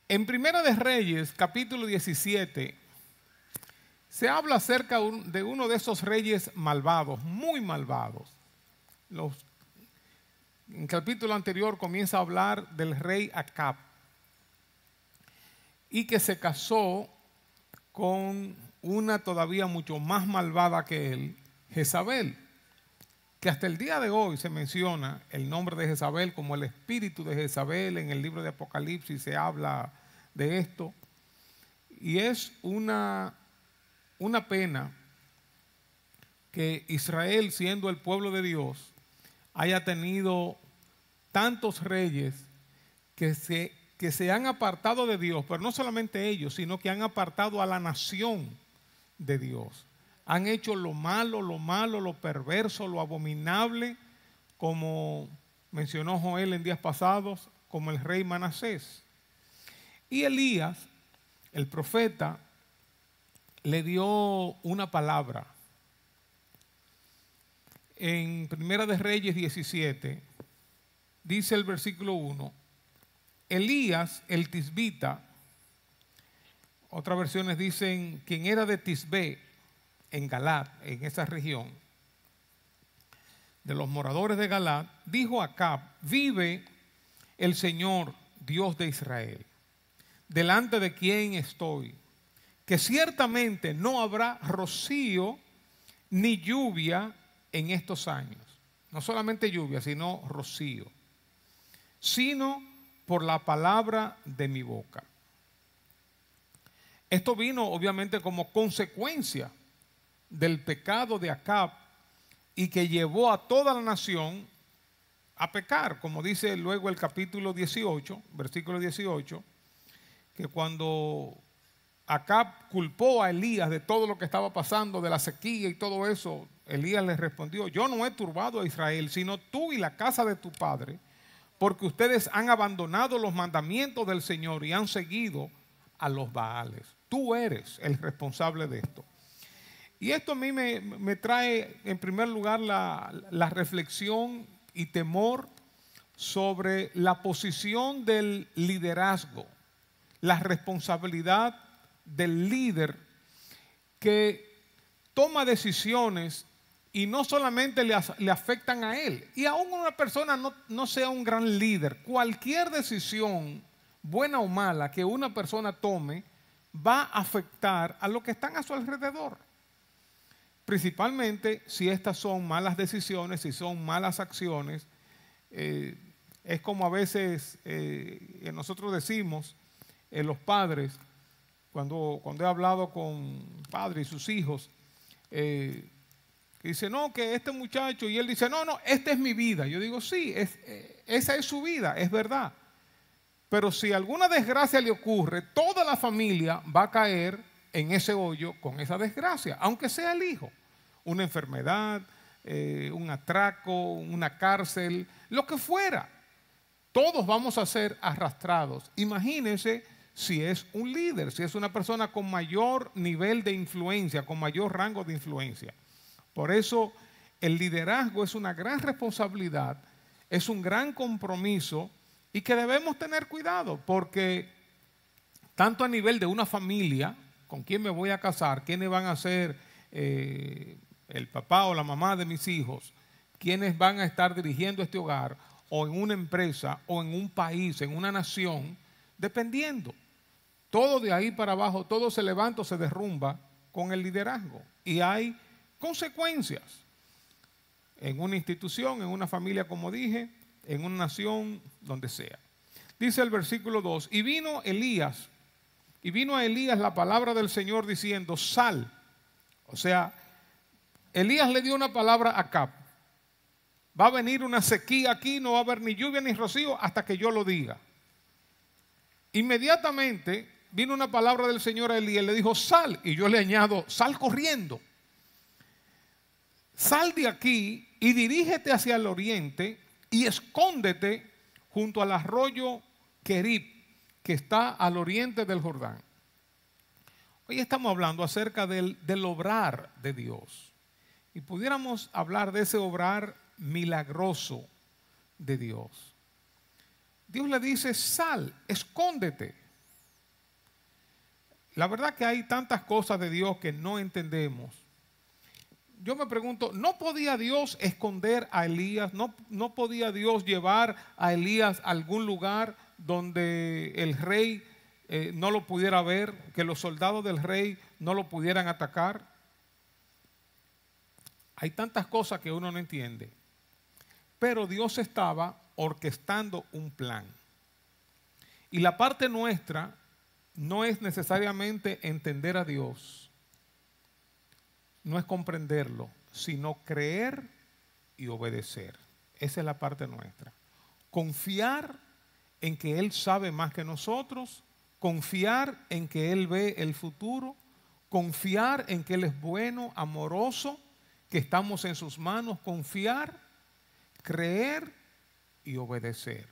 En Primera de Reyes, capítulo 17, se habla acerca de uno de esos reyes malvados, muy malvados. En el capítulo anterior comienza a hablar del rey Acab y que se casó con una todavía mucho más malvada que él, Jezabel, que hasta el día de hoy se menciona el nombre de Jezabel como el espíritu de Jezabel. En el libro de Apocalipsis se habla de esto, y es una pena que Israel, siendo el pueblo de Dios, haya tenido tantos reyes que se han apartado de Dios, pero no solamente ellos, sino que han apartado a la nación de Dios. Han hecho lo malo, lo perverso, lo abominable, como mencionó Joel en días pasados, como el rey Manasés. Y Elías, el profeta, le dio una palabra. En Primera de Reyes 17, dice el versículo 1, Elías, el tisbita, otras versiones dicen quien era de Tisbé, en Galad, en esa región, de los moradores de Galad, dijo a Acab: vive el Señor, Dios de Israel, delante de quien estoy, que ciertamente no habrá rocío ni lluvia en estos años. No solamente lluvia, sino rocío, sino por la palabra de mi boca. Esto vino obviamente como consecuencia del pecado de Acab, y que llevó a toda la nación a pecar, como dice luego el capítulo 18, versículo 18, que cuando Acab culpó a Elías de todo lo que estaba pasando, de la sequía y todo eso, Elías le respondió: yo no he turbado a Israel, sino tú y la casa de tu padre, porque ustedes han abandonado los mandamientos del Señor y han seguido a los Baales. Tú eres el responsable de esto. Y esto a mí me trae en primer lugar la reflexión y temor sobre la posición del liderazgo, la responsabilidad del líder que toma decisiones y no solamente le afectan a él. Y aún una persona no sea un gran líder, cualquier decisión, buena o mala, que una persona tome va a afectar a los que están a su alrededor. Principalmente si estas son malas decisiones, si son malas acciones. Es como a veces nosotros decimos, los padres, cuando he hablado con padres y sus hijos, que dice: no, que este muchacho, y él dice: no, esta es mi vida. Yo digo: sí, esa es su vida, es verdad. Pero si alguna desgracia le ocurre, toda la familia va a caer en ese hoyo con esa desgracia, aunque sea el hijo. Una enfermedad, un atraco, una cárcel, lo que fuera. Todos vamos a ser arrastrados. Imagínense si es un líder, si es una persona con mayor nivel de influencia, con mayor rango de influencia. Por eso el liderazgo es una gran responsabilidad, es un gran compromiso, y que debemos tener cuidado, porque tanto a nivel de una familia, con quién me voy a casar, quiénes van a ser el papá o la mamá de mis hijos, quiénes van a estar dirigiendo este hogar, o en una empresa, o en un país, en una nación, dependiendo. Todo de ahí para abajo, todo se levanta o se derrumba con el liderazgo. Y hay consecuencias en una institución, en una familia, como dije, en una nación, donde sea. Dice el versículo 2, y vino a Elías la palabra del Señor diciendo: sal. O sea, Elías le dio una palabra a Acab: va a venir una sequía aquí, no va a haber ni lluvia ni rocío hasta que yo lo diga. Inmediatamente vino una palabra del Señor a Elías, le dijo: sal. Y yo le añado: sal corriendo. Sal de aquí y dirígete hacia el oriente y escóndete junto al arroyo Querib, que está al oriente del Jordán. Hoy estamos hablando acerca del obrar de Dios. Y pudiéramos hablar de ese obrar milagroso de Dios. Dios le dice: sal, escóndete. la verdad que hay tantas cosas de Dios que no entendemos. Yo me pregunto, ¿no podía Dios esconder a Elías? ¿No podía Dios llevar a Elías a algún lugar donde el rey no lo pudiera ver, que los soldados del rey no lo pudieran atacar? Hay tantas cosas que uno no entiende. Pero Dios estaba orquestando un plan. Y la parte nuestra no es necesariamente entender a Dios, no es comprenderlo, sino creer y obedecer. Esa es la parte nuestra. Confiar en que Él sabe más que nosotros, confiar en que Él ve el futuro, confiar en que Él es bueno, amoroso, que estamos en sus manos, confiar, creer y obedecer.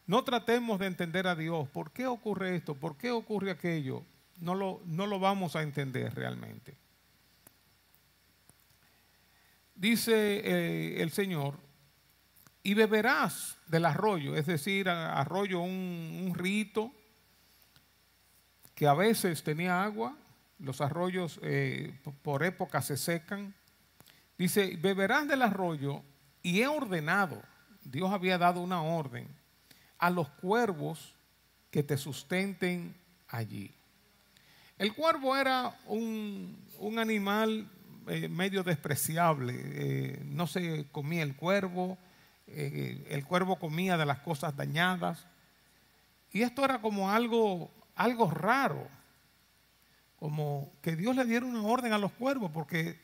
No tratemos de entender a Dios. ¿Por qué ocurre esto? ¿Por qué ocurre aquello? No lo vamos a entender realmente. Dice el Señor, y beberás del arroyo, es decir, arroyo, un rito que a veces tenía agua, los arroyos por época se secan. Dice, beberás del arroyo y he ordenado, Dios había dado una orden, a los cuervos que te sustenten allí. El cuervo era un animal medio despreciable, no se comía el cuervo comía de las cosas dañadas, y esto era como algo raro, como que Dios le diera una orden a los cuervos, porque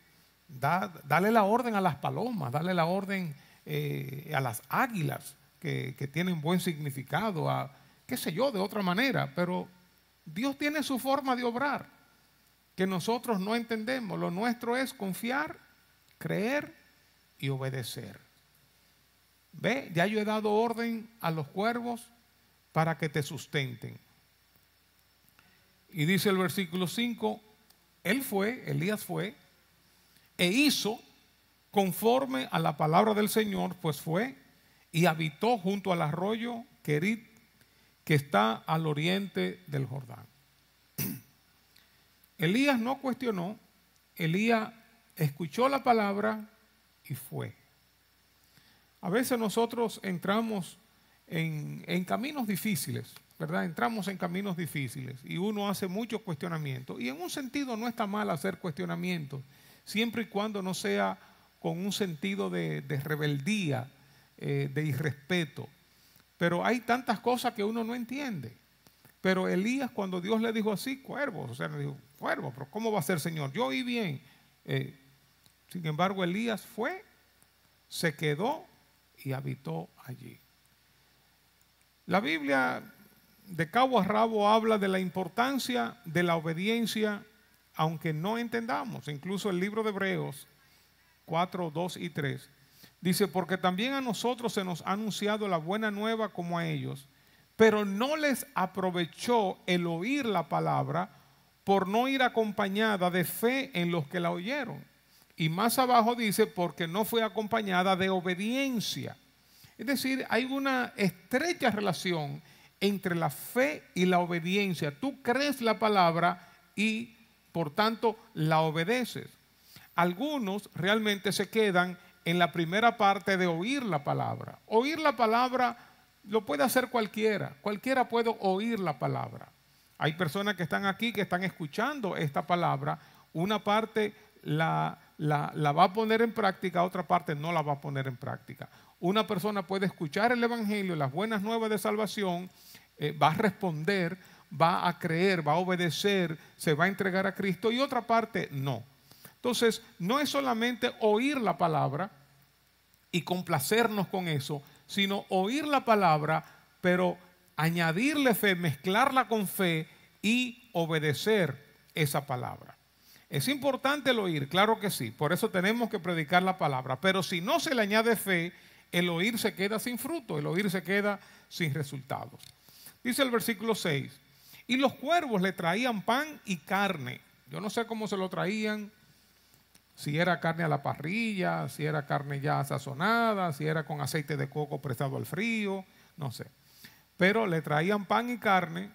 dale la orden a las palomas, dale la orden a las águilas, que tienen buen significado, qué sé yo, de otra manera, pero Dios tiene su forma de obrar que nosotros no entendemos. Lo nuestro es confiar, creer y obedecer. Ve, ya yo he dado orden a los cuervos para que te sustenten. Y dice el versículo 5, Elías fue e hizo conforme a la palabra del Señor, pues fue y habitó junto al arroyo Querit, que está al oriente del Jordán. Elías no cuestionó, Elías escuchó la palabra y fue. A veces nosotros entramos en caminos difíciles, ¿verdad? Entramos en caminos difíciles y uno hace muchos cuestionamientos. Y en un sentido no está mal hacer cuestionamientos, siempre y cuando no sea con un sentido de rebeldía, de irrespeto. Pero hay tantas cosas que uno no entiende. Pero Elías, cuando Dios le dijo así, cuervos, o sea, le dijo, cuervos, pero ¿cómo va a ser, Señor? Yo oí bien. Sin embargo, Elías fue, se quedó y habitó allí. La Biblia de cabo a rabo habla de la importancia de la obediencia, aunque no entendamos. Incluso el libro de Hebreos 4, 2 y 3 dice, porque también a nosotros se nos ha anunciado la buena nueva como a ellos, pero no les aprovechó el oír la palabra por no ir acompañada de fe en los que la oyeron. Y más abajo dice, porque no fue acompañada de obediencia. Es decir, hay una estrecha relación entre la fe y la obediencia. Tú crees la palabra y por tanto la obedeces. Algunos realmente se quedan en la primera parte de oír la palabra. Oír la palabra lo puede hacer cualquiera puede oír la palabra. Hay personas que están aquí, que están escuchando esta palabra, una parte la va a poner en práctica, otra parte no la va a poner en práctica. Una persona puede escuchar el evangelio, las buenas nuevas de salvación, va a responder, va a creer, va a obedecer, se va a entregar a Cristo, y otra parte no. Entonces, no es solamente oír la palabra y complacernos con eso, sino oír la palabra, pero añadirle fe, mezclarla con fe y obedecer esa palabra. Es importante el oír, claro que sí, por eso tenemos que predicar la palabra, pero si no se le añade fe, el oír se queda sin fruto, el oír se queda sin resultados. Dice el versículo 6, y los cuervos le traían pan y carne. Yo no sé cómo se lo traían, si era carne a la parrilla, si era carne ya sazonada, si era con aceite de coco prestado al frío, no sé. Pero le traían pan y carne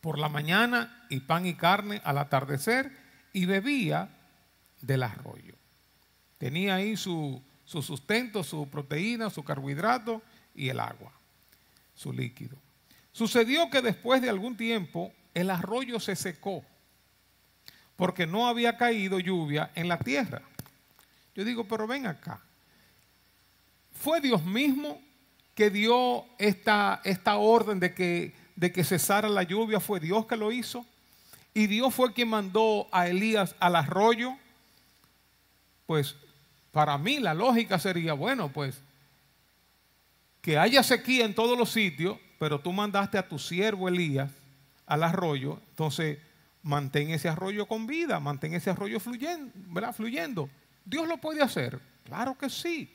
por la mañana y pan y carne al atardecer, y bebía del arroyo. Tenía ahí su sustento, su proteína, su carbohidrato y el agua, su líquido. Sucedió que después de algún tiempo el arroyo se secó porque no había caído lluvia en la tierra. Yo digo, pero ven acá. ¿Fue Dios mismo que dio esta orden de que cesara la lluvia? ¿Fue Dios que lo hizo? ¿Y Dios fue quien mandó a Elías al arroyo? Pues para mí la lógica sería, bueno, pues que haya sequía en todos los sitios, pero tú mandaste a tu siervo Elías al arroyo, entonces mantén ese arroyo con vida, mantén ese arroyo fluyendo, ¿verdad? Fluyendo. ¿Dios lo puede hacer? Claro que sí.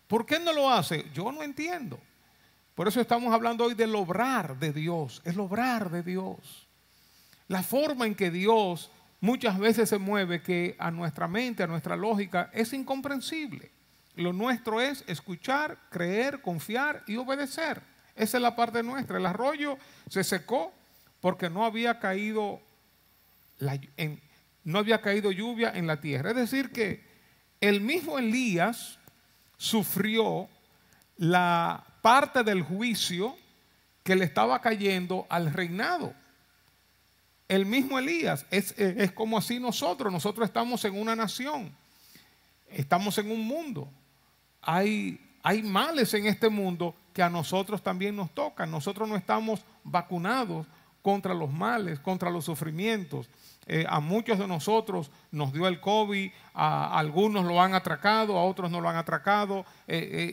¿Por qué no lo hace? Yo no entiendo. Por eso estamos hablando hoy del obrar de Dios, el obrar de Dios. La forma en que Dios muchas veces se mueve, que a nuestra mente, a nuestra lógica, es incomprensible. Lo nuestro es escuchar, creer, confiar y obedecer. Esa es la parte nuestra. El arroyo se secó porque no había caído lluvia en la tierra. Es decir que el mismo Elías sufrió la parte del juicio que le estaba cayendo al reinado. El mismo Elías, es como así nosotros estamos en una nación, estamos en un mundo. Hay males en este mundo que a nosotros también nos tocan. Nosotros no estamos vacunados contra los males, contra los sufrimientos. A muchos de nosotros nos dio el COVID, a algunos lo han atracado, a otros no lo han atracado.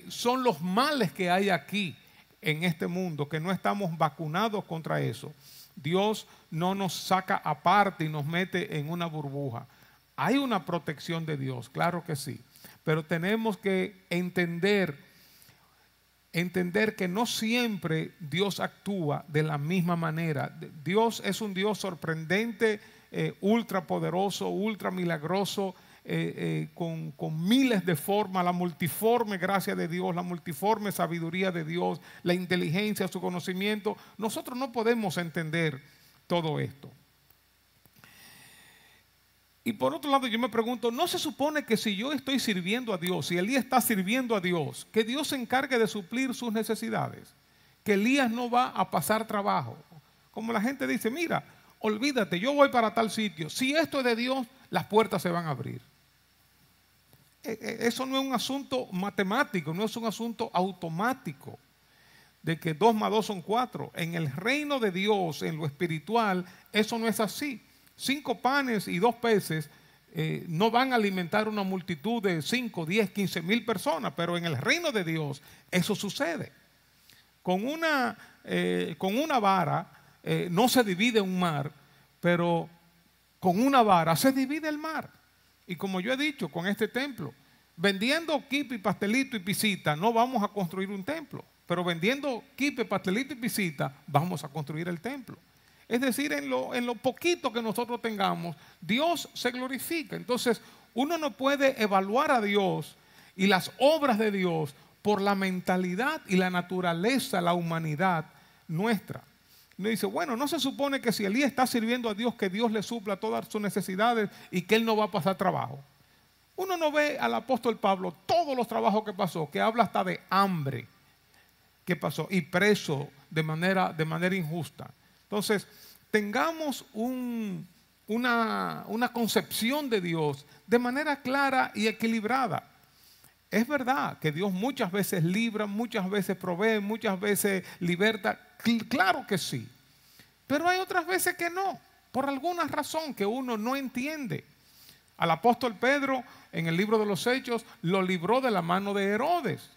Son los males que hay aquí en este mundo, que no estamos vacunados contra eso. Dios no nos saca aparte y nos mete en una burbuja. Hay una protección de Dios, claro que sí, pero tenemos que entender que no siempre Dios actúa de la misma manera. Dios es un Dios sorprendente, ultra poderoso, ultra milagroso, con miles de formas, la multiforme gracia de Dios, la multiforme sabiduría de Dios, la inteligencia, su conocimiento. Nosotros no podemos entender todo esto. Y por otro lado yo me pregunto, ¿no se supone que si yo estoy sirviendo a Dios, si Elías está sirviendo a Dios, que Dios se encargue de suplir sus necesidades? Que Elías no va a pasar trabajo. Como la gente dice, mira, olvídate, yo voy para tal sitio. Si esto es de Dios, las puertas se van a abrir. Eso no es un asunto matemático, no es un asunto automático de que 2 más 2 son 4. En el reino de Dios, en lo espiritual, eso no es así. 5 panes y 2 peces no van a alimentar una multitud de 5, 10, 15 mil personas, pero en el reino de Dios eso sucede. Con una vara no se divide un mar, pero con una vara se divide el mar. Y como yo he dicho con este templo, vendiendo quipe, pastelito y pisita no vamos a construir un templo, pero vendiendo quipe, pastelito y pisita vamos a construir el templo. Es decir, en lo poquito que nosotros tengamos, Dios se glorifica. Entonces, uno no puede evaluar a Dios y las obras de Dios por la mentalidad y la naturaleza, la humanidad nuestra. Uno dice, bueno, no se supone que si Elías está sirviendo a Dios, que Dios le supla todas sus necesidades y que él no va a pasar trabajo. Uno no ve al apóstol Pablo todos los trabajos que pasó, que habla hasta de hambre que pasó y preso de manera injusta. Entonces, tengamos una concepción de Dios de manera clara y equilibrada. Es verdad que Dios muchas veces libra, muchas veces provee, muchas veces liberta. Claro que sí. Pero hay otras veces que no, por alguna razón que uno no entiende. Al apóstol Pedro, en el libro de los Hechos, lo libró de la mano de Herodes.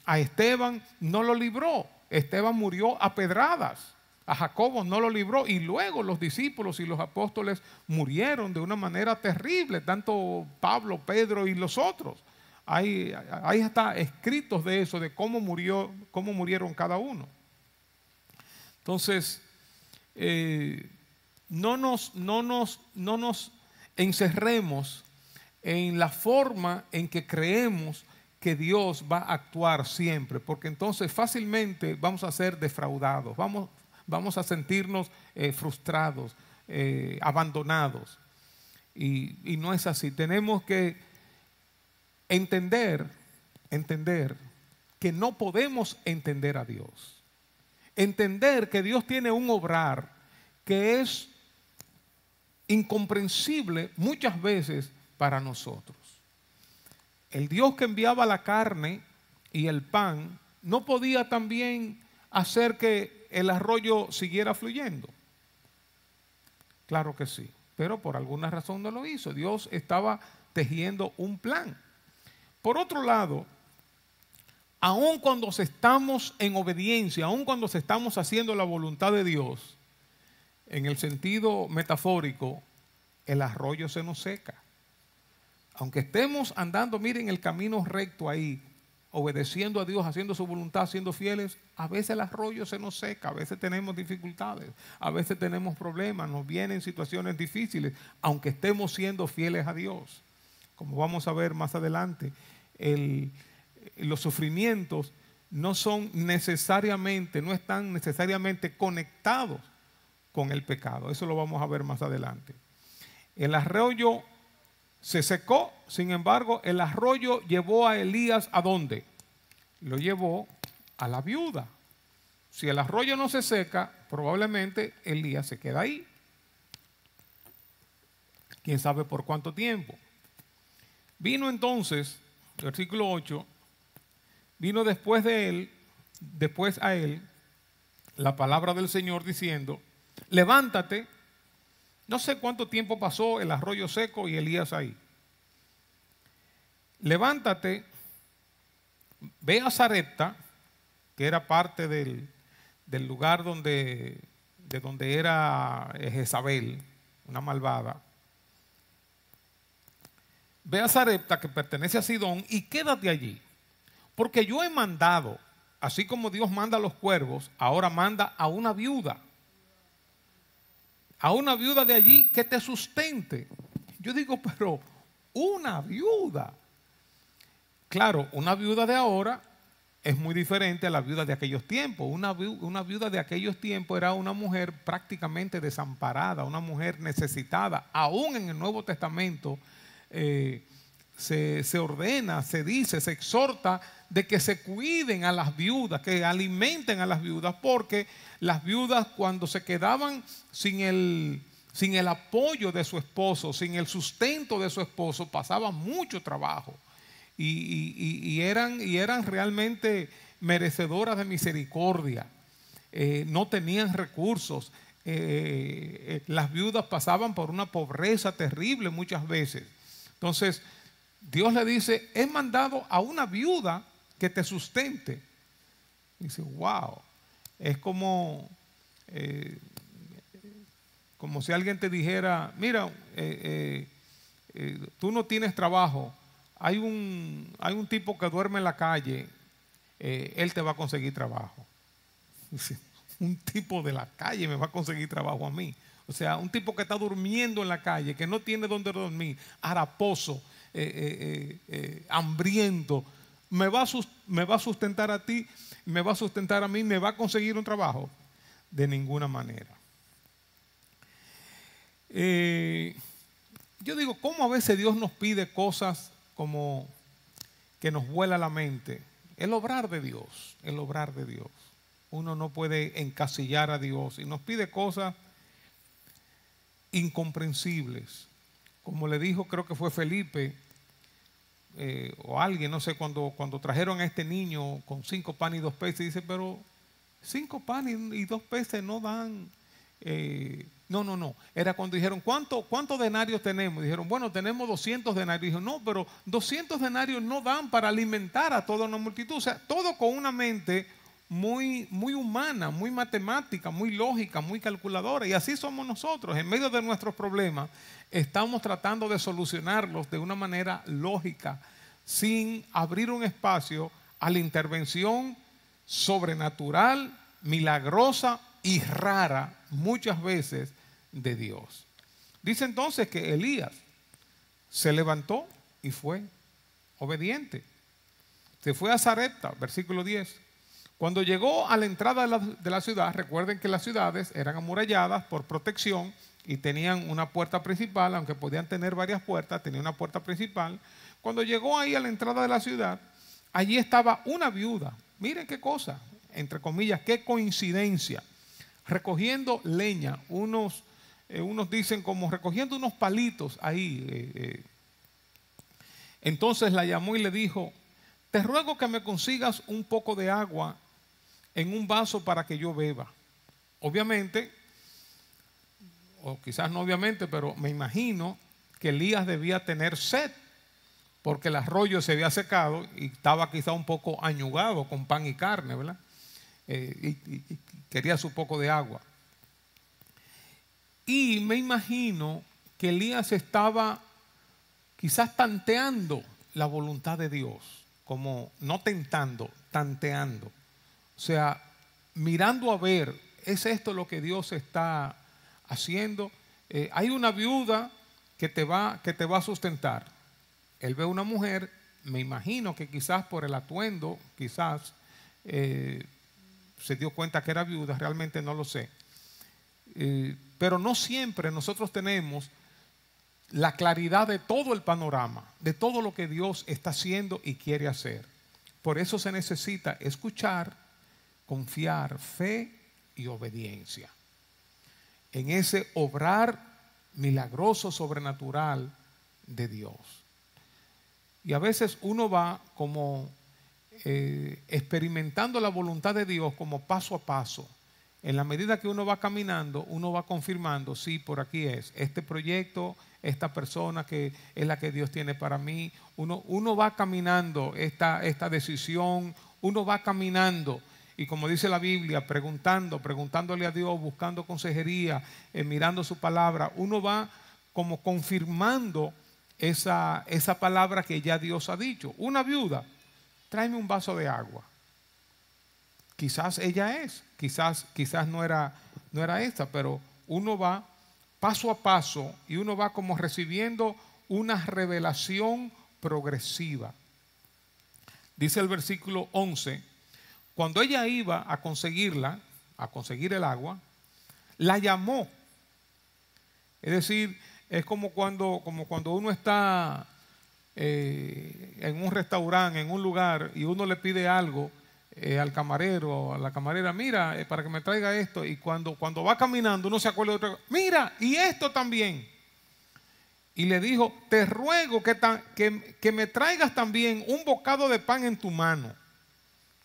A Esteban no lo libró. Esteban murió a pedradas. A Jacobo no lo libró. Y luego los discípulos y los apóstoles murieron de una manera terrible. Tanto Pablo, Pedro y los otros. Ahí está escritos de eso, de cómo murieron cada uno. Entonces, no nos encerremos en la forma en que creemos que Dios va a actuar siempre, porque entonces fácilmente vamos a ser defraudados, vamos vamos a sentirnos frustrados, abandonados. Y no es así. Tenemos que entender que no podemos entender a Dios. Entender que Dios tiene un obrar que es incomprensible muchas veces para nosotros. El Dios que enviaba la carne y el pan no podía también hacer que el arroyo siguiera fluyendo. Claro que sí, pero por alguna razón no lo hizo. Dios estaba tejiendo un plan. Por otro lado, aun cuando estamos en obediencia, aun cuando estamos haciendo la voluntad de Dios, en el sentido metafórico, el arroyo se nos seca. Aunque estemos andando, miren, el camino recto ahí, obedeciendo a Dios, haciendo su voluntad, siendo fieles, a veces el arroyo se nos seca, a veces tenemos dificultades, a veces tenemos problemas, nos vienen situaciones difíciles, aunque estemos siendo fieles a Dios. Como vamos a ver más adelante, los sufrimientos no están necesariamente conectados con el pecado. Eso lo vamos a ver más adelante. El arroyo se secó, sin embargo, el arroyo llevó a Elías ¿a dónde? Lo llevó a la viuda. Si el arroyo no se seca, probablemente Elías se queda ahí. ¿Quién sabe por cuánto tiempo? Vino entonces, versículo 8, vino después a él, la palabra del Señor diciendo, levántate. No sé cuánto tiempo pasó el arroyo seco y Elías ahí. Levántate, ve a Sarepta, que era parte del lugar de donde era Jezabel, una malvada. Ve a Sarepta, que pertenece a Sidón, y quédate allí. Porque yo he mandado, así como Dios manda a los cuervos, ahora manda a una viuda. A una viuda de allí que te sustente. Yo digo, pero una viuda. Claro, una viuda de ahora es muy diferente a la viuda de aquellos tiempos. Una viuda de aquellos tiempos era una mujer prácticamente desamparada, una mujer necesitada. Aún en el Nuevo Testamento se ordena, se dice, se exhorta de que se cuiden a las viudas, que alimenten a las viudas, porque las viudas cuando se quedaban sin el apoyo de su esposo, sin el sustento de su esposo, pasaban mucho trabajo y eran realmente merecedoras de misericordia. No tenían recursos. Las viudas pasaban por una pobreza terrible muchas veces. Entonces, Dios le dice, he mandado a una viuda que te sustente. Dice, wow, es como si alguien te dijera, mira, tú no tienes trabajo, hay un tipo que duerme en la calle, él te va a conseguir trabajo. Dice, un tipo de la calle me va a conseguir trabajo a mí. O sea, un tipo que está durmiendo en la calle, que no tiene dónde dormir, haraposo, hambriento, me va a sustentar a ti, me va a sustentar a mí, me va a conseguir un trabajo. De ninguna manera. Yo digo, ¿cómo a veces Dios nos pide cosas como que nos vuela la mente? El obrar de Dios, el obrar de Dios. Uno no puede encasillar a Dios y nos pide cosas incomprensibles. Como le dijo, creo que fue Felipe o alguien, no sé, cuando trajeron a este niño con 5 panes y 2 peces, dice, pero 5 panes y 2 peces no dan. No. Era cuando dijeron, ¿cuántos denarios tenemos? Dijeron, bueno, tenemos 200 denarios. Dijo, no, pero 200 denarios no dan para alimentar a toda una multitud. O sea, todo con una mente muy, muy humana, muy matemática, muy lógica, muy calculadora. Y así somos nosotros. En medio de nuestros problemas, estamos tratando de solucionarlos de una manera lógica, sin abrir un espacio a la intervención sobrenatural, milagrosa y rara, muchas veces, de Dios. Dice entonces que Elías se levantó y fue obediente. Se fue a Sarepta, versículo 10. Cuando llegó a la entrada de la ciudad, recuerden que las ciudades eran amuralladas por protección y tenían una puerta principal, aunque podían tener varias puertas, tenía una puerta principal. Cuando llegó ahí a la entrada de la ciudad, allí estaba una viuda. Miren qué cosa, entre comillas, qué coincidencia. Recogiendo leña, unos dicen como recogiendo unos palitos ahí. Entonces la llamó y le dijo: te ruego que me consigas un poco de agua en un vaso para que yo beba. Obviamente, o quizás no obviamente, pero me imagino que Elías debía tener sed, porque el arroyo se había secado y estaba quizá un poco añugado con pan y carne, ¿verdad? Y quería su poco de agua. Y me imagino que Elías estaba quizás tanteando la voluntad de Dios, como no tentando, tanteando. O sea, mirando a ver, ¿es esto lo que Dios está haciendo? Hay una viuda que te va a sustentar. Él ve una mujer, me imagino que quizás por el atuendo, quizás se dio cuenta que era viuda, realmente no lo sé. Pero no siempre nosotros tenemos la claridad de todo el panorama, de todo lo que Dios está haciendo y quiere hacer. Por eso se necesita escuchar, confiar, fe y obediencia en ese obrar milagroso, sobrenatural de Dios. Y a veces uno va como experimentando la voluntad de Dios como paso a paso. En la medida que uno va caminando, uno va confirmando: sí, por aquí es, este proyecto, esta persona que es la que Dios tiene para mí. Uno va caminando esta decisión, uno va caminando. Y como dice la Biblia, preguntándole a Dios, buscando consejería, mirando su palabra, uno va como confirmando esa palabra que ya Dios ha dicho. Una viuda, tráeme un vaso de agua. Quizás ella es, quizás no era esta, pero uno va paso a paso y uno va como recibiendo una revelación progresiva. Dice el versículo 11, cuando ella iba a conseguir el agua, la llamó. Es decir, es como cuando uno está en un restaurante, en un lugar, y uno le pide algo al camarero o a la camarera: mira, para que me traiga esto. Y cuando va caminando uno se acuerda de otra cosa: mira, y esto también. Y le dijo: te ruego que me traigas también un bocado de pan en tu mano.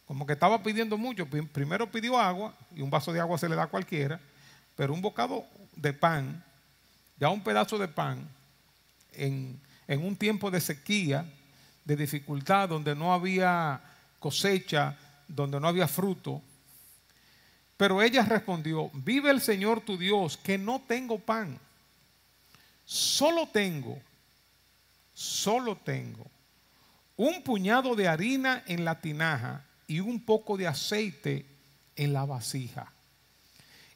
Como que estaba pidiendo mucho. Primero pidió agua, y un vaso de agua se le da a cualquiera, pero un bocado de pan, ya un pedazo de pan, en un tiempo de sequía, de dificultad, donde no había cosecha, donde no había fruto. Pero ella respondió: vive el Señor tu Dios, que no tengo pan. Solo tengo un puñado de harina en la tinaja y un poco de aceite en la vasija.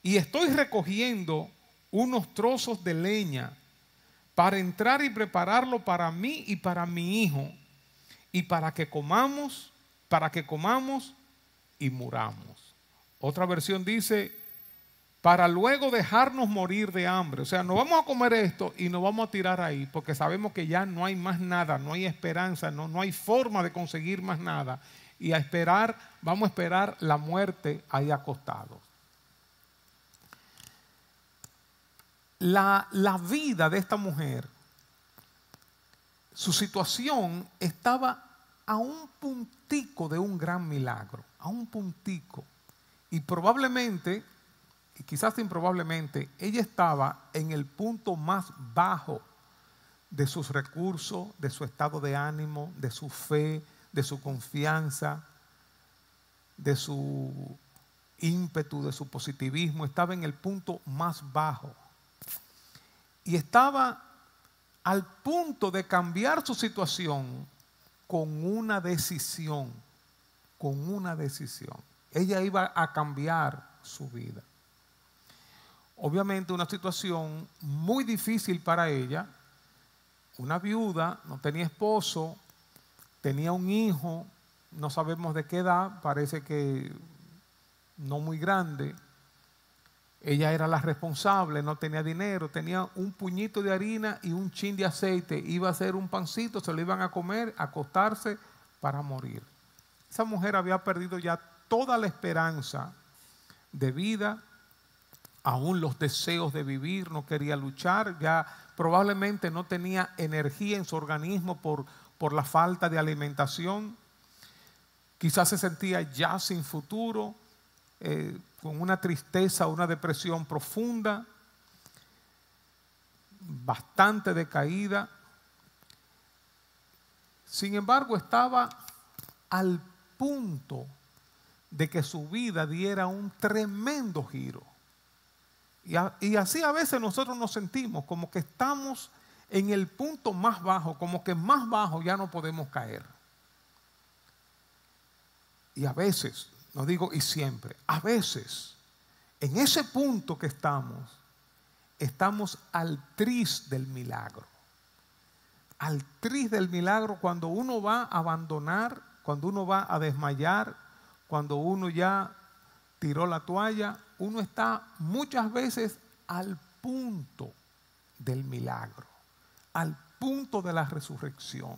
Y estoy recogiendo unos trozos de leña para entrar y prepararlo para mí y para mi hijo, y para que comamos y muramos. Otra versión dice: para luego dejarnos morir de hambre. O sea, nos vamos a comer esto y nos vamos a tirar ahí, porque sabemos que ya no hay más nada, no hay esperanza, no hay forma de conseguir más nada. Y vamos a esperar la muerte ahí acostados. La vida de esta mujer, su situación estaba a un puntico de un gran milagro, a un puntico. Y probablemente, y quizás improbablemente, ella estaba en el punto más bajo de sus recursos, de su estado de ánimo, de su fe, de su confianza, de su ímpetu, de su positivismo. Estaba en el punto más bajo. Y estaba al punto de cambiar su situación con una decisión. Ella iba a cambiar su vida. Obviamente una situación muy difícil para ella. Una viuda, no tenía esposo, tenía un hijo, no sabemos de qué edad, parece que no muy grande. Ella era la responsable, no tenía dinero, tenía un puñito de harina y un chin de aceite. Iba a hacer un pancito, se lo iban a comer, a acostarse para morir. Esa mujer había perdido ya toda la esperanza de vida, aún los deseos de vivir, no quería luchar, ya probablemente no tenía energía en su organismo por la falta de alimentación. Quizás se sentía ya sin futuro, con una tristeza, una depresión profunda, bastante decaída. Sin embargo, estaba al punto de que su vida diera un tremendo giro. Y así a veces nosotros nos sentimos como que estamos en el punto más bajo, como que más bajo ya no podemos caer. Y a veces, no digo y siempre, a veces en ese punto que estamos al tris del milagro. Al tris del milagro, cuando uno va a abandonar, cuando uno va a desmayar, cuando uno ya tiró la toalla, uno está muchas veces al punto del milagro, al punto de la resurrección,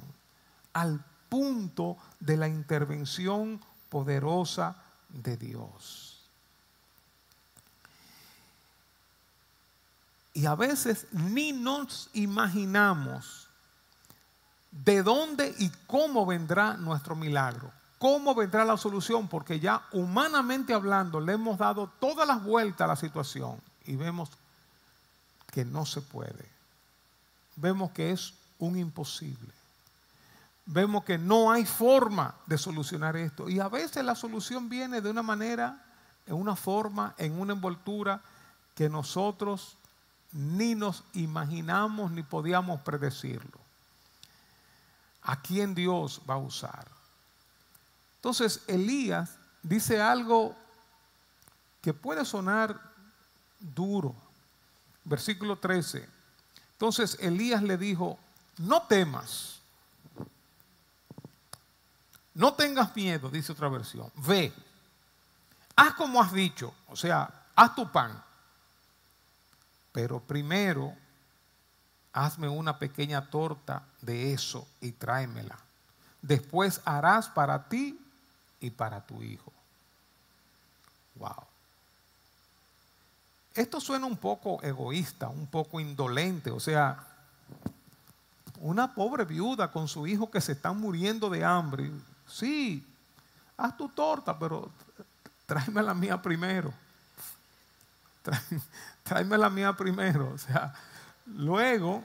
al punto de la intervención poderosa de Dios. Y a veces ni nos imaginamos de dónde y cómo vendrá nuestro milagro, cómo vendrá la solución, porque ya humanamente hablando le hemos dado todas las vueltas a la situación y vemos que no se puede. Vemos que es un imposible. Vemos que no hay forma de solucionar esto. Y a veces la solución viene de una manera, en una forma, en una envoltura que nosotros ni nos imaginamos ni podíamos predecirlo. ¿A quién Dios va a usar? Entonces Elías dice algo que puede sonar duro. Versículo 13. Entonces Elías le dijo: no temas. No tengas miedo, dice otra versión. Ve, haz como has dicho, o sea, haz tu pan. Pero primero, hazme una pequeña torta de eso y tráemela. Después harás para ti y para tu hijo. Wow. Esto suena un poco egoísta, un poco indolente, o sea, una pobre viuda con su hijo que se están muriendo de hambre. Sí, haz tu torta, pero tráeme la mía primero. Tráeme la mía primero. O sea, luego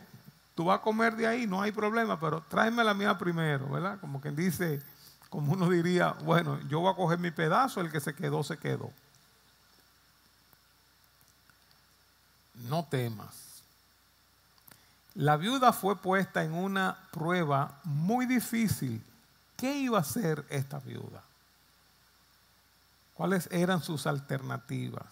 tú vas a comer de ahí, no hay problema, pero tráeme la mía primero, ¿verdad? Como quien dice, como uno diría, bueno, yo voy a coger mi pedazo, el que se quedó, se quedó. No temas. La viuda fue puesta en una prueba muy difícil. ¿Qué iba a hacer esta viuda? ¿Cuáles eran sus alternativas?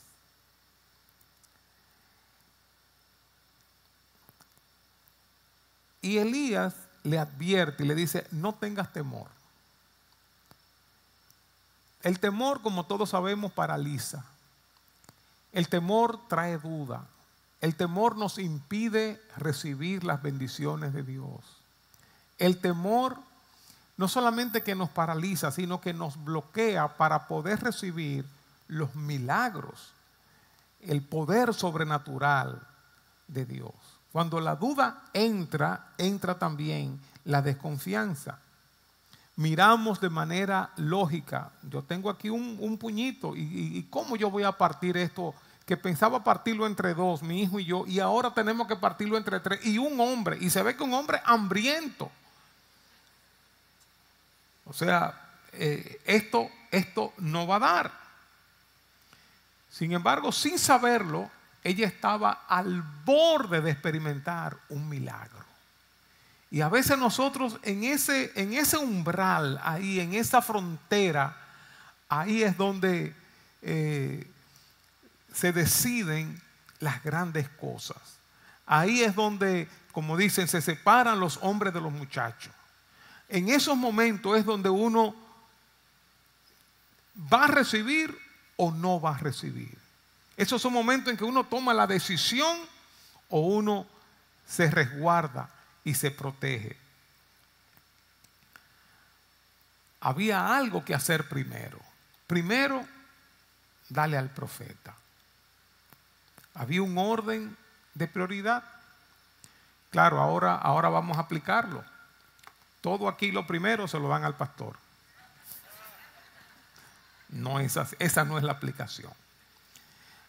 Y Elías le advierte y le dice: no tengas temor. El temor, como todos sabemos, paraliza. El temor trae duda. El temor nos impide recibir las bendiciones de Dios. El temor no solamente que nos paraliza, sino que nos bloquea para poder recibir los milagros, el poder sobrenatural de Dios. Cuando la duda entra también la desconfianza. Miramos de manera lógica. Yo tengo aquí un puñito y ¿cómo yo voy a partir esto? Que pensaba partirlo entre dos, mi hijo y yo, y ahora tenemos que partirlo entre tres, y un hombre, y se ve que un hombre hambriento. O sea, esto no va a dar. Sin embargo, sin saberlo, ella estaba al borde de experimentar un milagro. Y a veces nosotros en ese umbral, ahí en esa frontera, ahí es donde se deciden las grandes cosas. Ahí es donde, como dicen, se separan los hombres de los muchachos. En esos momentos es donde uno ¿Va a recibir o no va a recibir? Esos son momentos en que uno toma la decisión o uno se resguarda y se protege. Había algo que hacer primero. Primero, dale al profeta. Había un orden de prioridad. Claro, ahora vamos a aplicarlo. Todo aquí lo primero se lo dan al pastor. No es así. Esa no es la aplicación.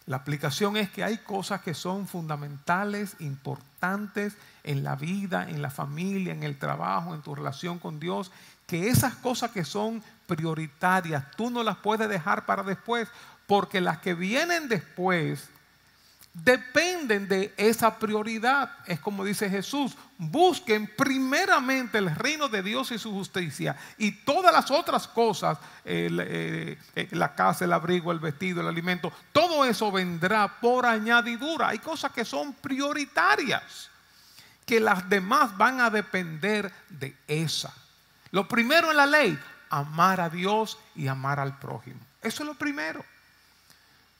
La aplicación es que hay cosas que son fundamentales, importantes en la vida, en la familia, en el trabajo, en tu relación con Dios, que esas cosas que son prioritarias, tú no las puedes dejar para después, porque las que vienen después dependen de esa prioridad. Es como dice Jesús: busquen primeramente el reino de Dios y su justicia, y todas las otras cosas, la casa, el abrigo, el vestido, el alimento, todo eso vendrá por añadidura. Hay cosas que son prioritarias, que las demás van a depender de esa. Lo primero en la ley: amar a Dios y amar al prójimo. Eso es lo primero.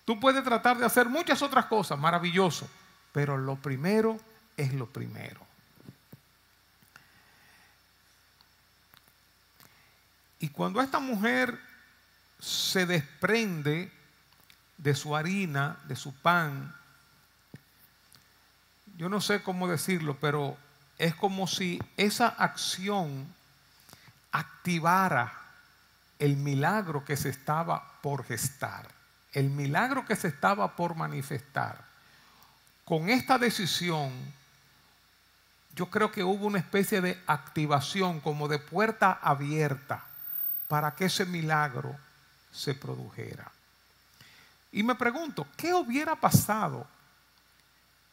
Tú puedes tratar de hacer muchas otras cosas, maravilloso, pero lo primero es lo primero. Y cuando esta mujer se desprende de su harina, de su pan, yo no sé cómo decirlo, pero es como si esa acción activara el milagro que se estaba por gestar. El milagro que se estaba por manifestar. Con esta decisión, yo creo que hubo una especie de activación, como de puerta abierta, para que ese milagro se produjera. Y me pregunto, ¿qué hubiera pasado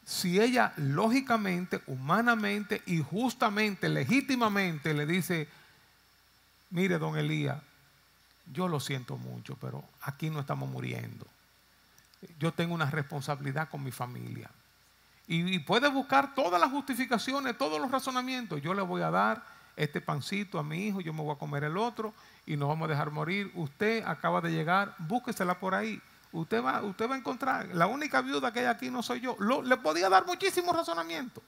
si ella lógicamente, humanamente y justamente, legítimamente le dice: mire, don Elías, yo lo siento mucho, pero aquí no estamos muriendo. Yo tengo una responsabilidad con mi familia. Y puede buscar todas las justificaciones, todos los razonamientos. Yo le voy a dar este pancito a mi hijo, yo me voy a comer el otro y nos vamos a dejar morir. Usted acaba de llegar, búsquesela por ahí. Usted va a encontrar, la única viuda que hay aquí no soy yo. Le podía dar muchísimos razonamientos.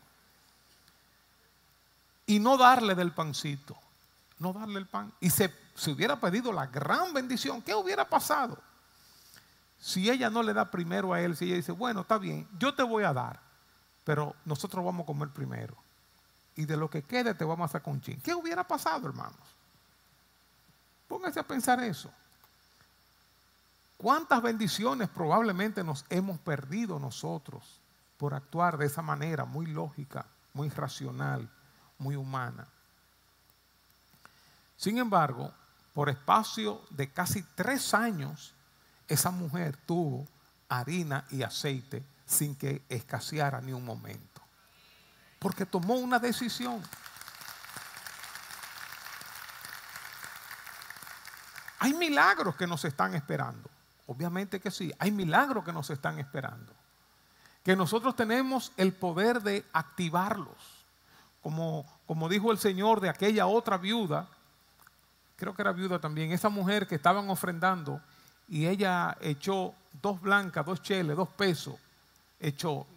Y no darle del pancito. No darle el pan. Y se hubiera pedido la gran bendición. ¿Qué hubiera pasado si ella no le da primero a él? Si ella dice: bueno, está bien, yo te voy a dar, pero nosotros vamos a comer primero, y de lo que quede te vamos a sacar un chin. ¿Qué hubiera pasado, hermanos? Pónganse a pensar eso. ¿Cuántas bendiciones probablemente nos hemos perdido nosotros por actuar de esa manera muy lógica, muy racional, muy humana? Sin embargo, por espacio de casi 3 años, esa mujer tuvo harina y aceite sin que escaseara ni un momento, porque tomó una decisión. Hay milagros que nos están esperando, obviamente que sí, hay milagros que nos están esperando, que nosotros tenemos el poder de activarlos, como dijo el Señor de aquella otra viuda. Creo que era viuda también, esa mujer que estaban ofrendando, y ella echó 2 blancas, 2 cheles, 2 pesos, echó.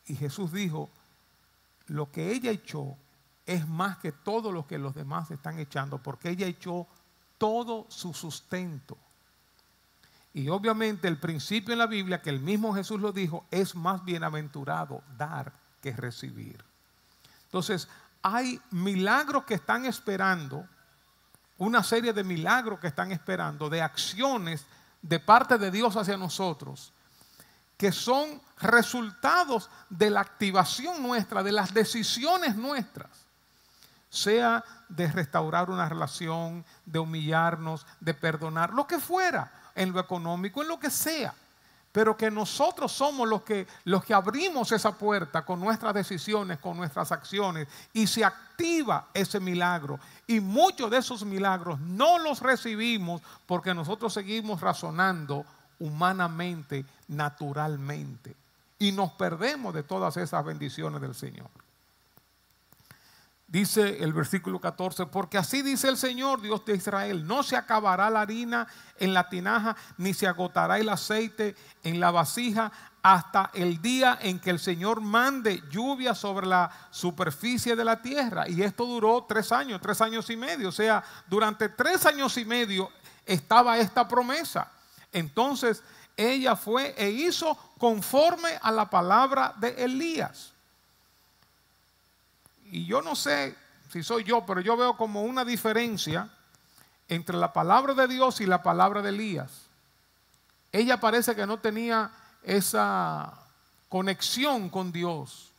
Y Jesús dijo: lo que ella echó es más que todo lo que los demás están echando, porque ella echó todo su sustento. Y obviamente el principio en la Biblia, que el mismo Jesús lo dijo, es más bienaventurado dar que recibir. Entonces, hay milagros que están esperando, una serie de milagros que están esperando, de acciones de parte de Dios hacia nosotros, que son resultados de la activación nuestra, de las decisiones nuestras, sea de restaurar una relación, de humillarnos, de perdonar, lo que fuera, en lo económico, en lo que sea, pero que nosotros somos los que abrimos esa puerta con nuestras decisiones, con nuestras acciones, y se activa ese milagro. Y muchos de esos milagros no los recibimos porque nosotros seguimos razonando humanamente, naturalmente, y nos perdemos de todas esas bendiciones del Señor. Dice el versículo 14, porque así dice el Señor, Dios de Israel, no se acabará la harina en la tinaja, ni se agotará el aceite en la vasija, hasta el día en que el Señor mande lluvia sobre la superficie de la tierra. Y esto duró 3 años y medio. O sea, durante 3 años y medio estaba esta promesa. Entonces ella fue e hizo conforme a la palabra de Elías. Y yo no sé si soy yo, pero yo veo como una diferencia entre la palabra de Dios y la palabra de Elías. Ella parece que no tenía esa conexión con Dios,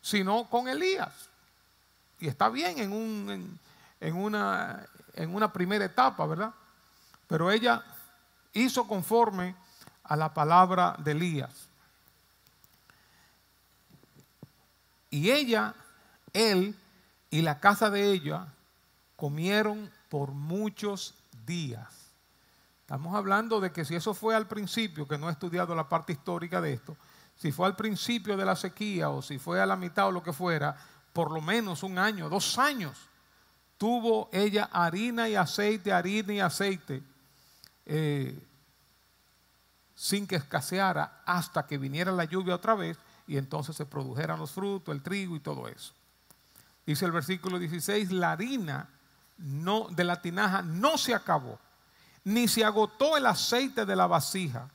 sino con Elías. Y está bien en una primera etapa, ¿verdad? Pero ella hizo conforme a la palabra de Elías. Y él y la casa de ella comieron por muchos días. Estamos hablando de que si eso fue al principio, que no he estudiado la parte histórica de esto, si fue al principio de la sequía o si fue a la mitad o lo que fuera, por lo menos 1 año, 2 años, tuvo ella harina y aceite, sin que escaseara hasta que viniera la lluvia otra vez y entonces se produjeran los frutos, el trigo y todo eso. Dice el versículo 16, la harina de la tinaja no se acabó, ni se agotó el aceite de la vasija,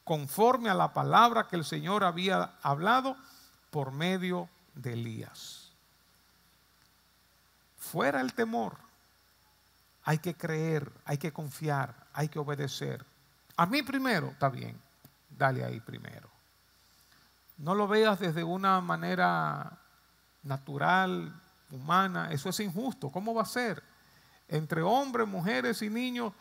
conforme a la palabra que el Señor había hablado por medio de Elías. Fuera el temor, hay que creer, hay que confiar, hay que obedecer. A mí primero, está bien, dale ahí primero. No lo veas desde una manera natural, humana, eso es injusto. ¿Cómo va a ser? Entre hombres, mujeres y niños,